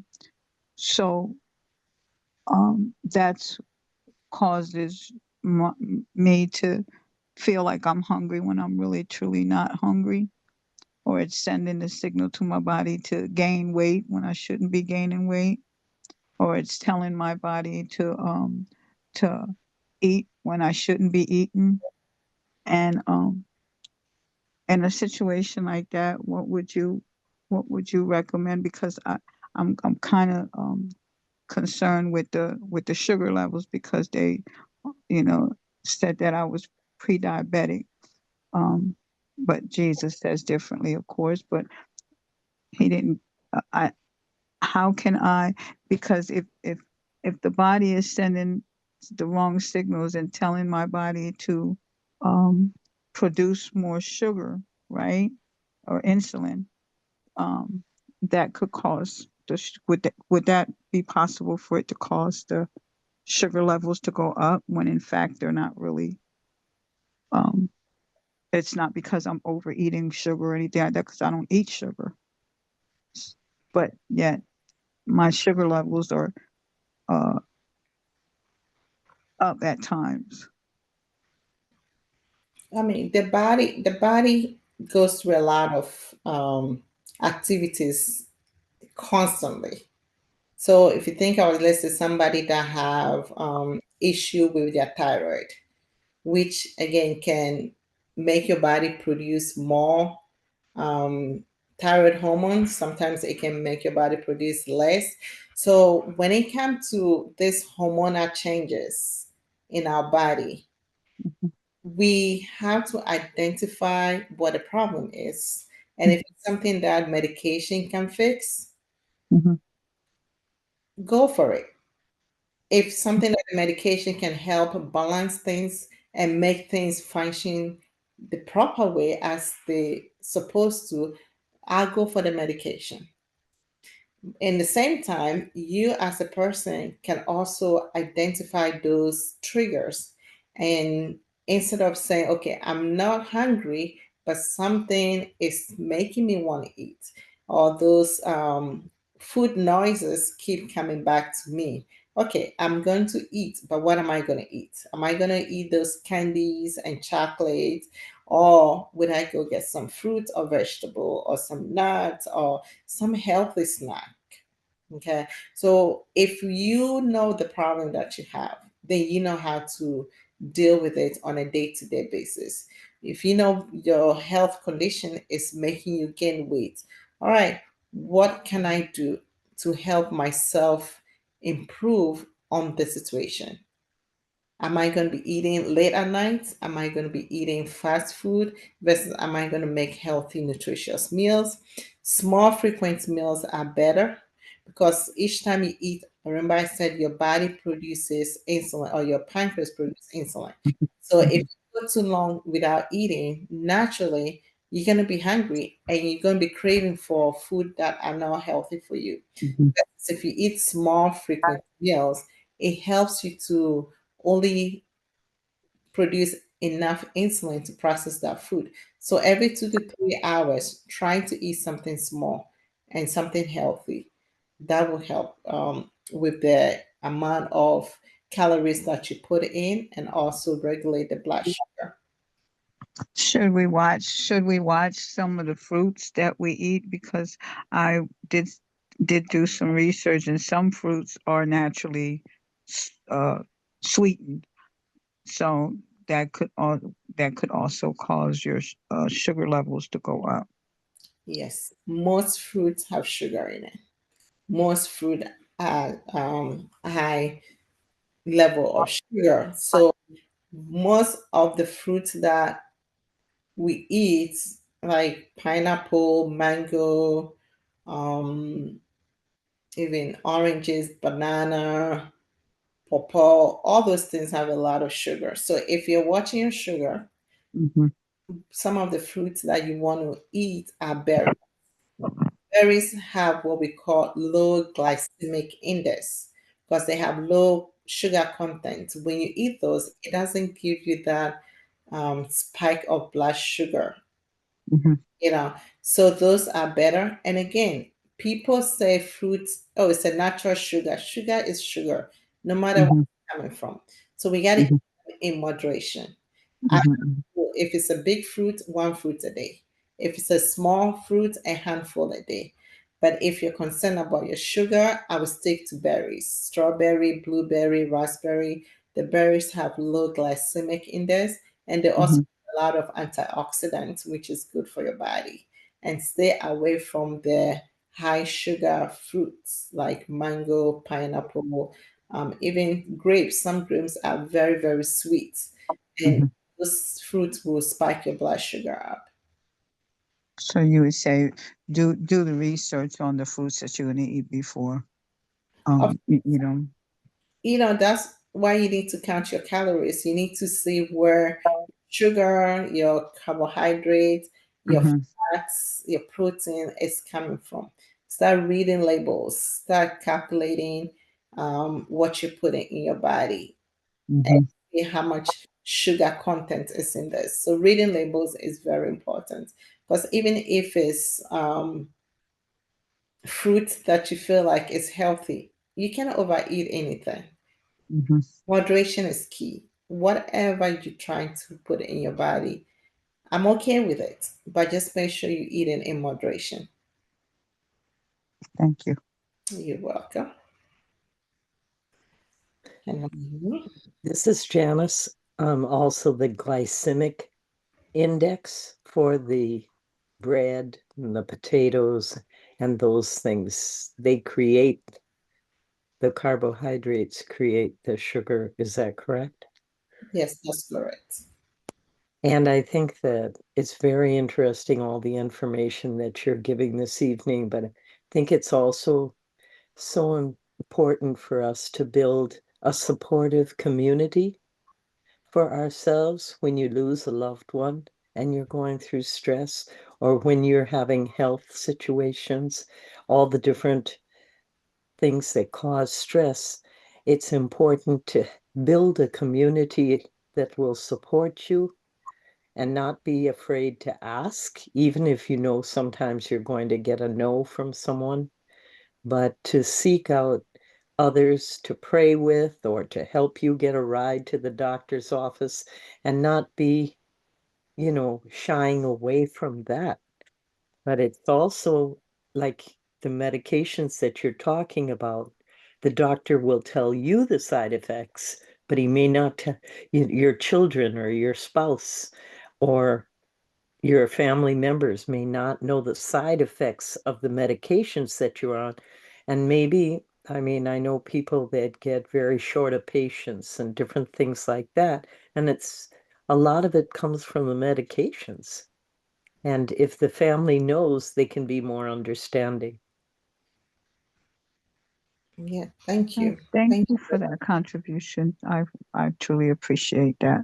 So that's causes me to feel like I'm hungry when I'm really truly not hungry, or it's sending a signal to my body to gain weight when I shouldn't be gaining weight, or it's telling my body to eat when I shouldn't be eating. And in a situation like that, what would you recommend? Because I'm kind of concerned with the sugar levels because they, you know, said that I was pre-diabetic. Um, but Jesus says differently, of course. But he didn't. I How can I? Because if the body is sending the wrong signals and telling my body to um, produce more sugar, right, or insulin, um, that could cause would that be possible for it to cause the sugar levels to go up when in fact they're not really um it's not because I'm overeating sugar or anything like that because I don't eat sugar. But yet my sugar levels are uh up at times. I mean, the body goes through a lot of activities constantly. So if you think of, let's say, somebody that have issue with their thyroid, which again can make your body produce more um, thyroid hormones. Sometimes it can make your body produce less. So when it comes to these hormonal changes in our body, Mhm, we have to identify what the problem is. And if mhm, it's something that medication can fix, mhm, go for it. If something that the medication can help balance things and make things function the proper way as they supposed to, I'll go for the medication. In the same time, you as a person can also identify those triggers. And instead of saying, okay, I'm not hungry, but something is making me want to eat, or those food noises keep coming back to me. Okay, I'm going to eat, but what am I going to eat? Am I going to eat those candies and chocolate? Or would I go get some fruit or vegetable or some nuts or some healthy snack? Okay. So if you know the problem that you have, then you know how to deal with it on a day to day basis. If you know your health condition is making you gain weight, all right, what can I do to help myself improve on the situation? Am I going to be eating late at night? Am I going to be eating fast food versus am I going to make healthy, nutritious meals? Small, frequent meals are better because each time you eat, remember I said your body produces insulin or your pancreas produces insulin. So if mhm, you go too long without eating, naturally you're going to be hungry and you're going to be craving for food that are not healthy for you. mhm, So if you eat small, frequent meals, it helps you to only produce enough insulin to process that food. So every 2 to 3 hours, trying to eat something small and something healthy. That will help with the amount of calories that you put in and also regulate the blood sugar. should we watch some of the fruits that we eat because I did do some research and some fruits are naturally sweetened, so that could also cause your sugar levels to go up. Yes, most fruits have sugar in it. Most fruit are high level of sugar. So most of the fruits that we eat, like pineapple, mango, um, even oranges, banana, pawpaw, all those things have a lot of sugar. So if you're watching your sugar, Mhm, some of the fruits that you want to eat are berries. Berries have what we call low glycemic index because they have low sugar content. When you eat those, it doesn't give you that spike of blood sugar, mhm, you know. So those are better. And again, people say fruits, oh, it's a natural sugar. Sugar is sugar, no matter where mhm, it's coming from. So we got to eat mhm, in moderation. I mhm, if it's a big fruit, one fruit a day. If it's a small fruit, a handful a day. But if you're concerned about your sugar, I would stick to berries. Strawberry, blueberry, raspberry. The berries have low glycemic index and they also mhm, have a lot of antioxidants, which is good for your body. And stay away from the high sugar fruits like mango, pineapple, even grapes. Some grapes are very, very sweet. And mhm. those fruits will spike your blood sugar up. So you would say do the research on the foods that you're going to eat before. Of, You know. that's why you need to count your calories. You need to see where sugar, your carbohydrate, your Mhm, fats, your protein is coming from. Start reading labels, start calculating what you're putting in your body, and Hmm. see how much sugar content is in this. So reading labels is very important, because even if it's fruit that you feel like is healthy, you can't overeat anything. Hmm. Moderation is key. Whatever you're trying to put in your body, I'm okay with it, but just make sure you eat it in moderation. Thank you. You're welcome. And This is Janice. Also, the glycemic index for the bread and the potatoes and those things, they create the carbohydrates, create the sugar. Is that correct? yes, that's correct. And I think that it's very interesting, all the information that you're giving this evening, but I think it's also so important for us to build a supportive community for ourselves when you lose a loved one and you're going through stress, or when you're having health situations, all the different things that cause stress. It's important to build a community that will support you and not be afraid to ask, even if you know sometimes you're going to get a no from someone, but to seek out others to pray with or to help you get a ride to the doctor's office, and not be, shying away from that. But it's also like the medications that you're talking about. The doctor will tell you the side effects, but he may not tell your children or your spouse or your family members may not know the side effects of the medications that you're on. And maybe, I mean, I know people that get very short of patience and different things like that. And it's a lot of it comes from the medications. And if the family knows, they can be more understanding. Yeah, thank you. Thank Thank you you. for that contribution. I truly appreciate that.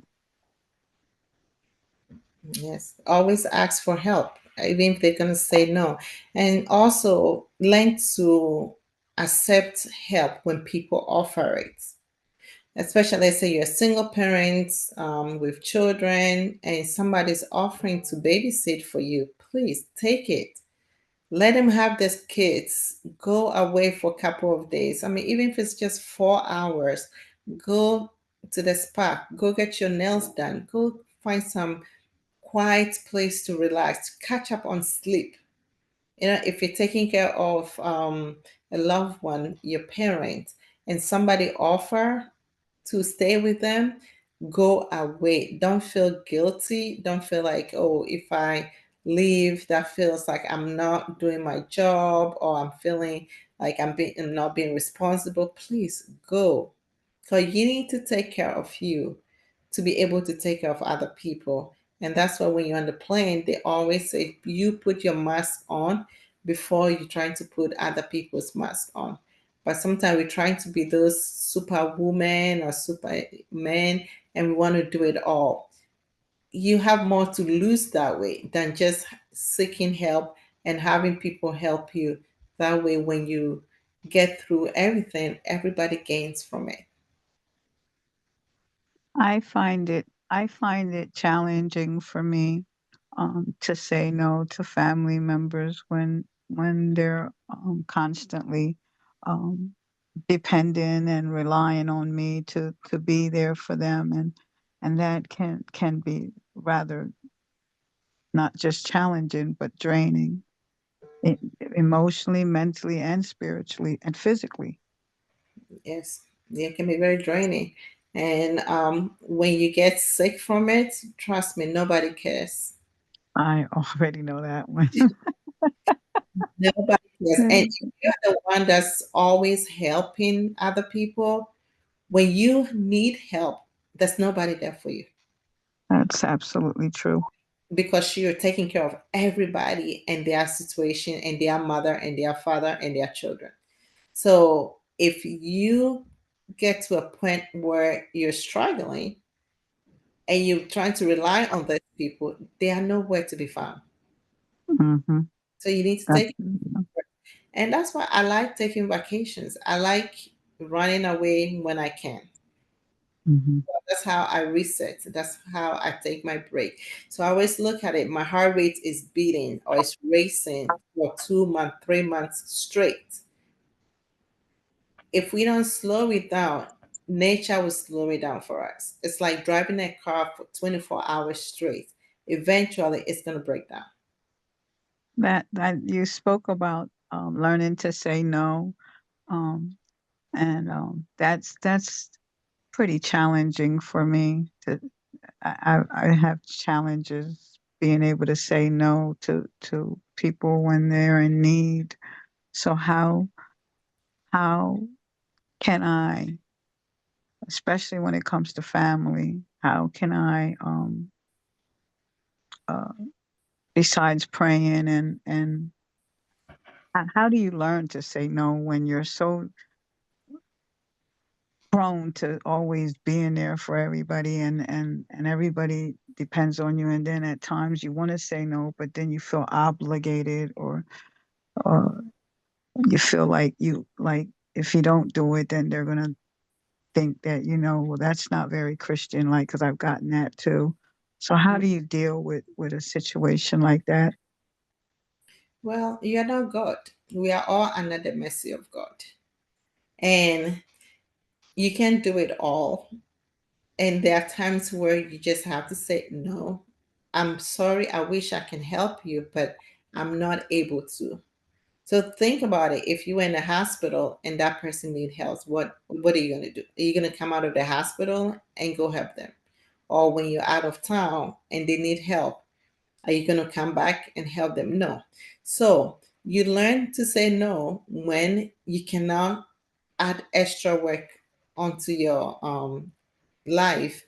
Yes, always ask for help, even if they're going to say no. And also learn to accept help when people offer it. Especially, let's say you're a single parent with children and somebody's offering to babysit for you, please take it. Let them have these kids. Go away for a couple of days. I mean, even if it's just 4 hours, go to the spa, go get your nails done, go find some quiet place to relax, catch up on sleep. If you're taking care of a loved one, your parent, and somebody offer to stay with them, go away. Don't feel guilty. Don't feel like, oh, if I leave, that feels like I'm not doing my job, or I'm feeling like I'm not being responsible. Please go. Because you need to take care of you to be able to take care of other people. And that's why when you're on the plane, they always say you put your mask on before you're trying to put other people's mask on. But sometimes we're trying to be those superwoman or superman, and we want to do it all. You have more to lose that way than just seeking help and having people help you. That way, when you get through everything, everybody gains from it. I find it challenging for me to say no to family members when they're constantly um, dependent and relying on me to be there for them, and that can be rather not just challenging but draining, e- emotionally, mentally, and spiritually and physically. Yes, it can be very draining. And when you get sick from it, trust me, nobody cares. I already know that one. Nobody cares. And if you're the one that's always helping other people, when you need help, there's nobody there for you, That's absolutely true. because you're taking care of everybody and their situation and their mother and their father and their children. So if you get to a point where you're struggling and you're trying to rely on those people, they are nowhere to be found. Hmm. So you need to That's, take, And that's why I like taking vacations. I like running away when I can. Hmm. That's how I reset. That's how I take my break. So I always look at it. My heart rate is beating or it's racing for 2 months, 3 months straight. If we don't slow it down, nature will slow it down for us. It's like driving a car for 24 hours straight. Eventually, it's going to break down. That you spoke about learning to say no, um, and that's pretty challenging for me. To I have challenges being able to say no to people when they're in need. So how can I, especially when it comes to family, how can I uh, besides praying and how do you learn to say no when you're so prone to always being there for everybody and everybody depends on you, and then at times you want to say no but then you feel obligated, or you feel like you like if you don't do it then they're going to think that, well, that's not very Christian like, because I've gotten that too. So how do you deal with a situation like that? Well, you're not God. We are all under the mercy of God. And you can't do it all. And there are times where you just have to say, no, I'm sorry. I wish I can help you, but I'm not able to. So think about it. If you were in the hospital and that person need help, what are you going to do? Are you going to come out of the hospital and go help them? Or when you're out of town and they need help, are you going to come back and help them? No. So you learn to say no when you cannot add extra work onto your life.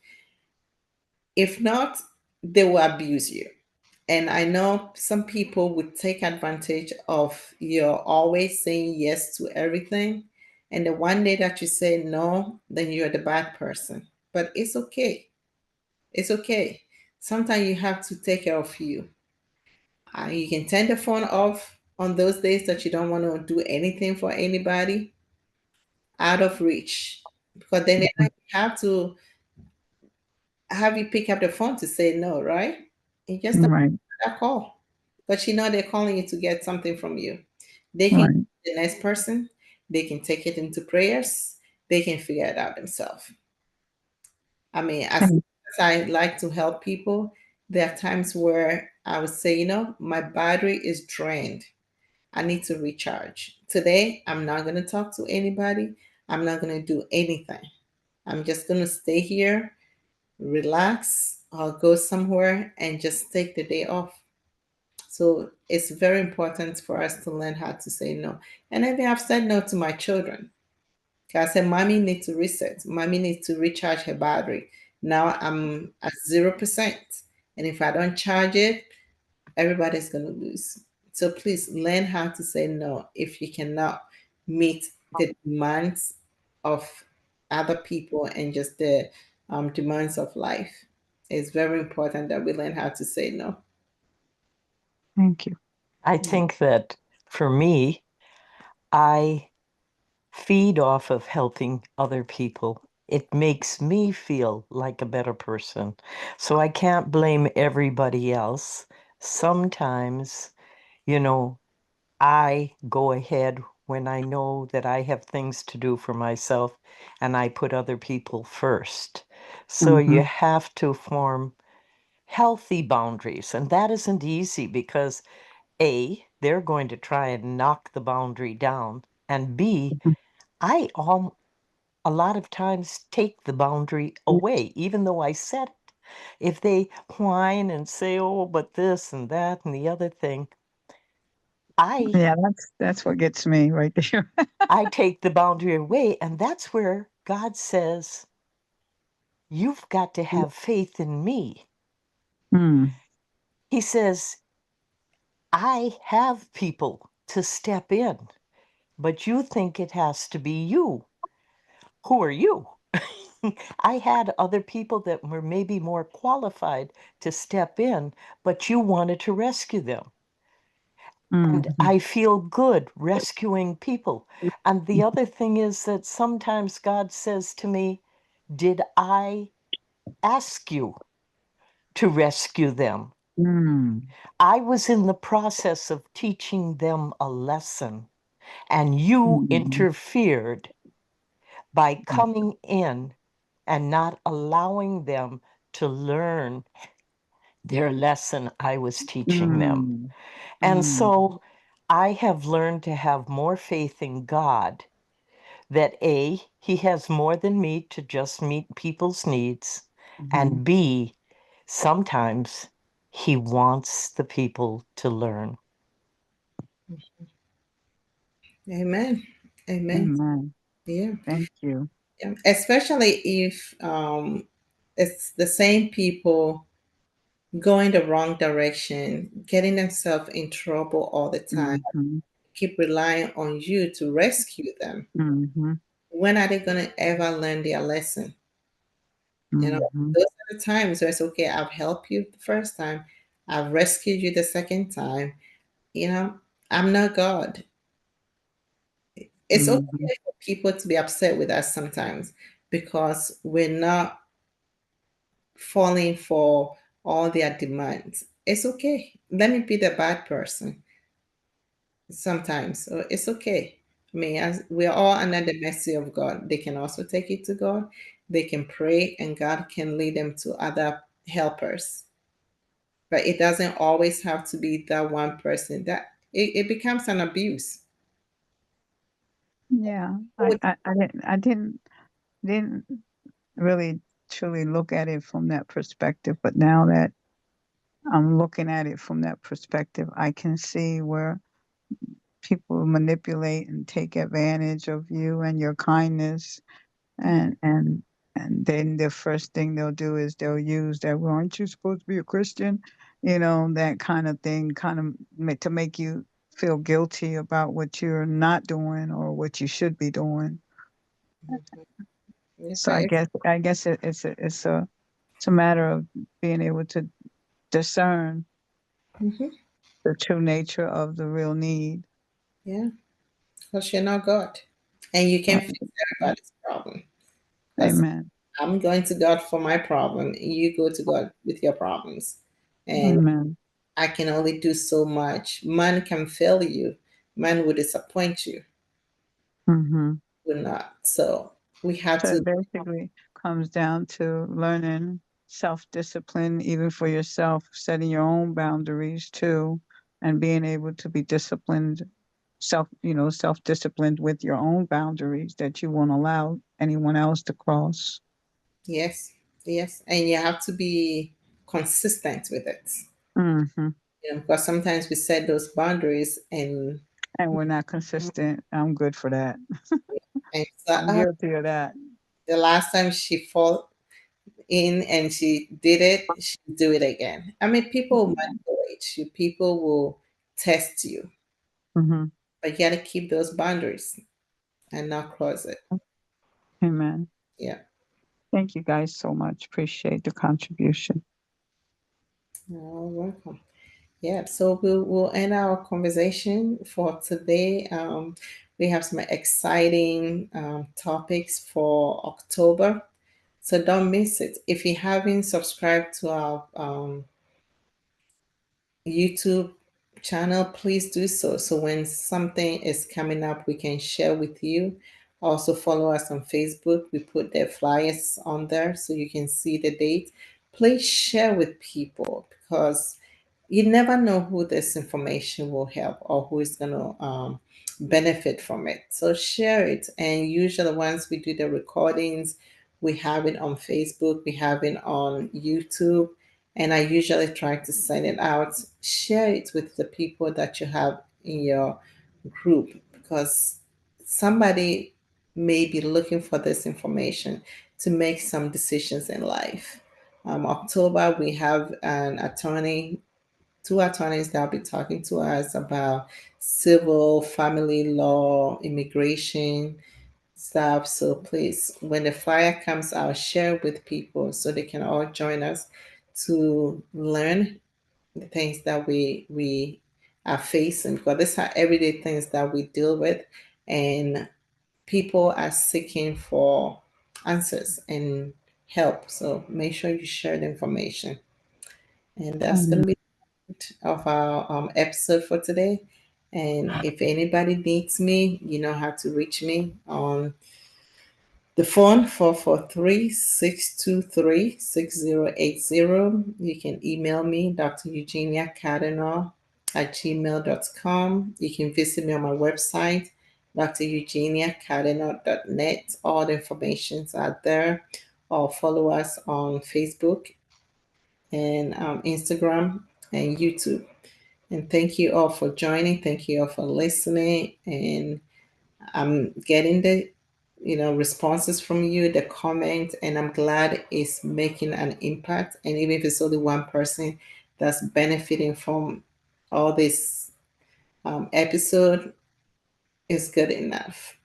If not, they will abuse you. And I know some people would take advantage of your always saying yes to everything. And the one day that you say no, then you're the bad person. But it's okay. It's okay. Sometimes you have to take care of you. You can turn the phone off on those days that you don't want to do anything for anybody, out of reach. Because then they don't have to have you pick up the phone to say no, right? You just don't Right, make that call. But you know they're calling you to get something from you. They can right. the next person, they can take it into prayers, they can figure it out themselves. I mean, as Thank, I like to help people, there are times where I would say, my battery is drained. I need to recharge. Today, I'm not going to talk to anybody. I'm not going to do anything. I'm just going to stay here, relax, or go somewhere and just take the day off. So it's very important for us to learn how to say no. And I have said no to my children. 'Cause I said, Mommy needs to reset. Mommy needs to recharge her battery. Now I'm at 0%. And if I don't charge it, everybody's going to lose. So please learn how to say no if you cannot meet the demands of other people and just the demands of life. It's very important that we learn how to say no. thank you. I think that for me, I feed off of helping other people. It makes me feel like a better person. So I can't blame everybody else. Sometimes, you know, I go ahead when I know that I have things to do for myself and I put other people first. So Hmm. you have to form healthy boundaries. And that isn't easy because A, they're going to try and knock the boundary down. And B, I a lot of times take the boundary away, even though I set it. If they whine and say, oh, but this and that and the other thing, I Yeah, that's what gets me right there. I take the boundary away, and that's where God says, you've got to have faith in me. Hmm. He says, I have people to step in, but you think it has to be you. Who are you? I had other people that were maybe more qualified to step in, but you wanted to rescue them. And Mhm. I feel good rescuing people. And the other thing is that sometimes God says to me, did I ask you to rescue them? Mm. I was in the process of teaching them a lesson, and you Mhm. interfered by coming in and not allowing them to learn their lesson I was teaching them. Mm. And Mm. so I have learned to have more faith in God that A, He has more than me to just meet people's needs, Mhm. and B, sometimes He wants the people to learn. Amen. Amen. Amen. Yeah. Thank you. Yeah. Especially if it's the same people going the wrong direction, getting themselves in trouble all the time, Mhm. keep relying on you to rescue them. Mhm. When are they going to ever learn their lesson? You know, Mhm. those are the times where it's okay, I've helped you the first time, I've rescued you the second time. You know, I'm not God. It's Mhm. okay for people to be upset with us sometimes because we're not falling for all their demands. It's okay. Let me be the bad person sometimes. So it's okay. I mean, as we're all under the mercy of God, they can also take it to God. They can pray, and God can lead them to other helpers. But it doesn't always have to be that one person. That it becomes an abuse. Yeah. I didn't really truly look at it from that perspective, but now that I'm looking at it from that perspective, I can see where people manipulate and take advantage of you and your kindness, and then the first thing they'll do is they'll use that, well, aren't you supposed to be a Christian, that kind of thing, kind of to make you feel guilty about what you're not doing or what you should be doing. Yes, So I guess it's a matter of being able to discern mm-hmm. the true nature of the real need. Yeah, because you're not God, and you can Right. fix everybody's problem. Because Amen. I'm going to God for my problem, you go to God with your problems, and Amen. I can only do so much. Man can fail you, man will disappoint you, Hmm. will not. So we have So to, it basically comes down to learning self-discipline, even for yourself, setting your own boundaries too, and being able to be disciplined, self-disciplined with your own boundaries that you won't allow anyone else to cross. yes, yes, and you have to be consistent with it. Hmm. Because sometimes we set those boundaries And we're not consistent. I'm good for that. and so, I'm guilty of that. the last time she fall in and she did it, she do it again. I mean, people will manipulate you, people will test you, Hmm. but you got to keep those boundaries and not cross it. Amen. Yeah. Thank you guys so much. Appreciate the contribution. You're welcome. Yeah. So we'll end our conversation for today. We have some exciting topics for October. So don't miss it. If you haven't subscribed to our YouTube channel, please do so. So when something is coming up, we can share with you. Also follow us on Facebook. We put the flyers on there so you can see the date. Please share with people because you never know who this information will help or who is going to benefit from it. So share it. And usually, once we do the recordings, we have it on Facebook, we have it on YouTube, and I usually try to send it out. Share it with the people that you have in your group because somebody may be looking for this information to make some decisions in life. October, we have an attorney, two attorneys that will be talking to us about civil, family law, immigration stuff. So please, when the flyer comes out, share with people so they can all join us to learn the things that we are facing, because these are everyday things that we deal with, and people are seeking for answers and help. So make sure you share the information. And that's going Amen. to be it of our episode for today. And if anybody needs me, you know how to reach me on the phone 443-623-6080. You can email me, Dr. Eugenia Caternor at gmail.com. You can visit me on my website, dreugeniacaternor.net. All the information's out there. Or follow us on Facebook and Instagram and YouTube. And thank you all for joining. Thank you all for listening. And I'm getting the responses from you, the comment, and I'm glad it's making an impact. And even if it's only one person that's benefiting from all this episode, is good enough.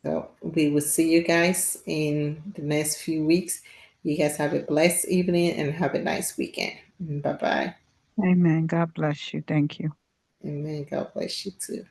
So we will see you guys in the next few weeks. You guys have a blessed evening and have a nice weekend. Bye bye. Amen. God bless you. Thank you. Amen. God bless you too.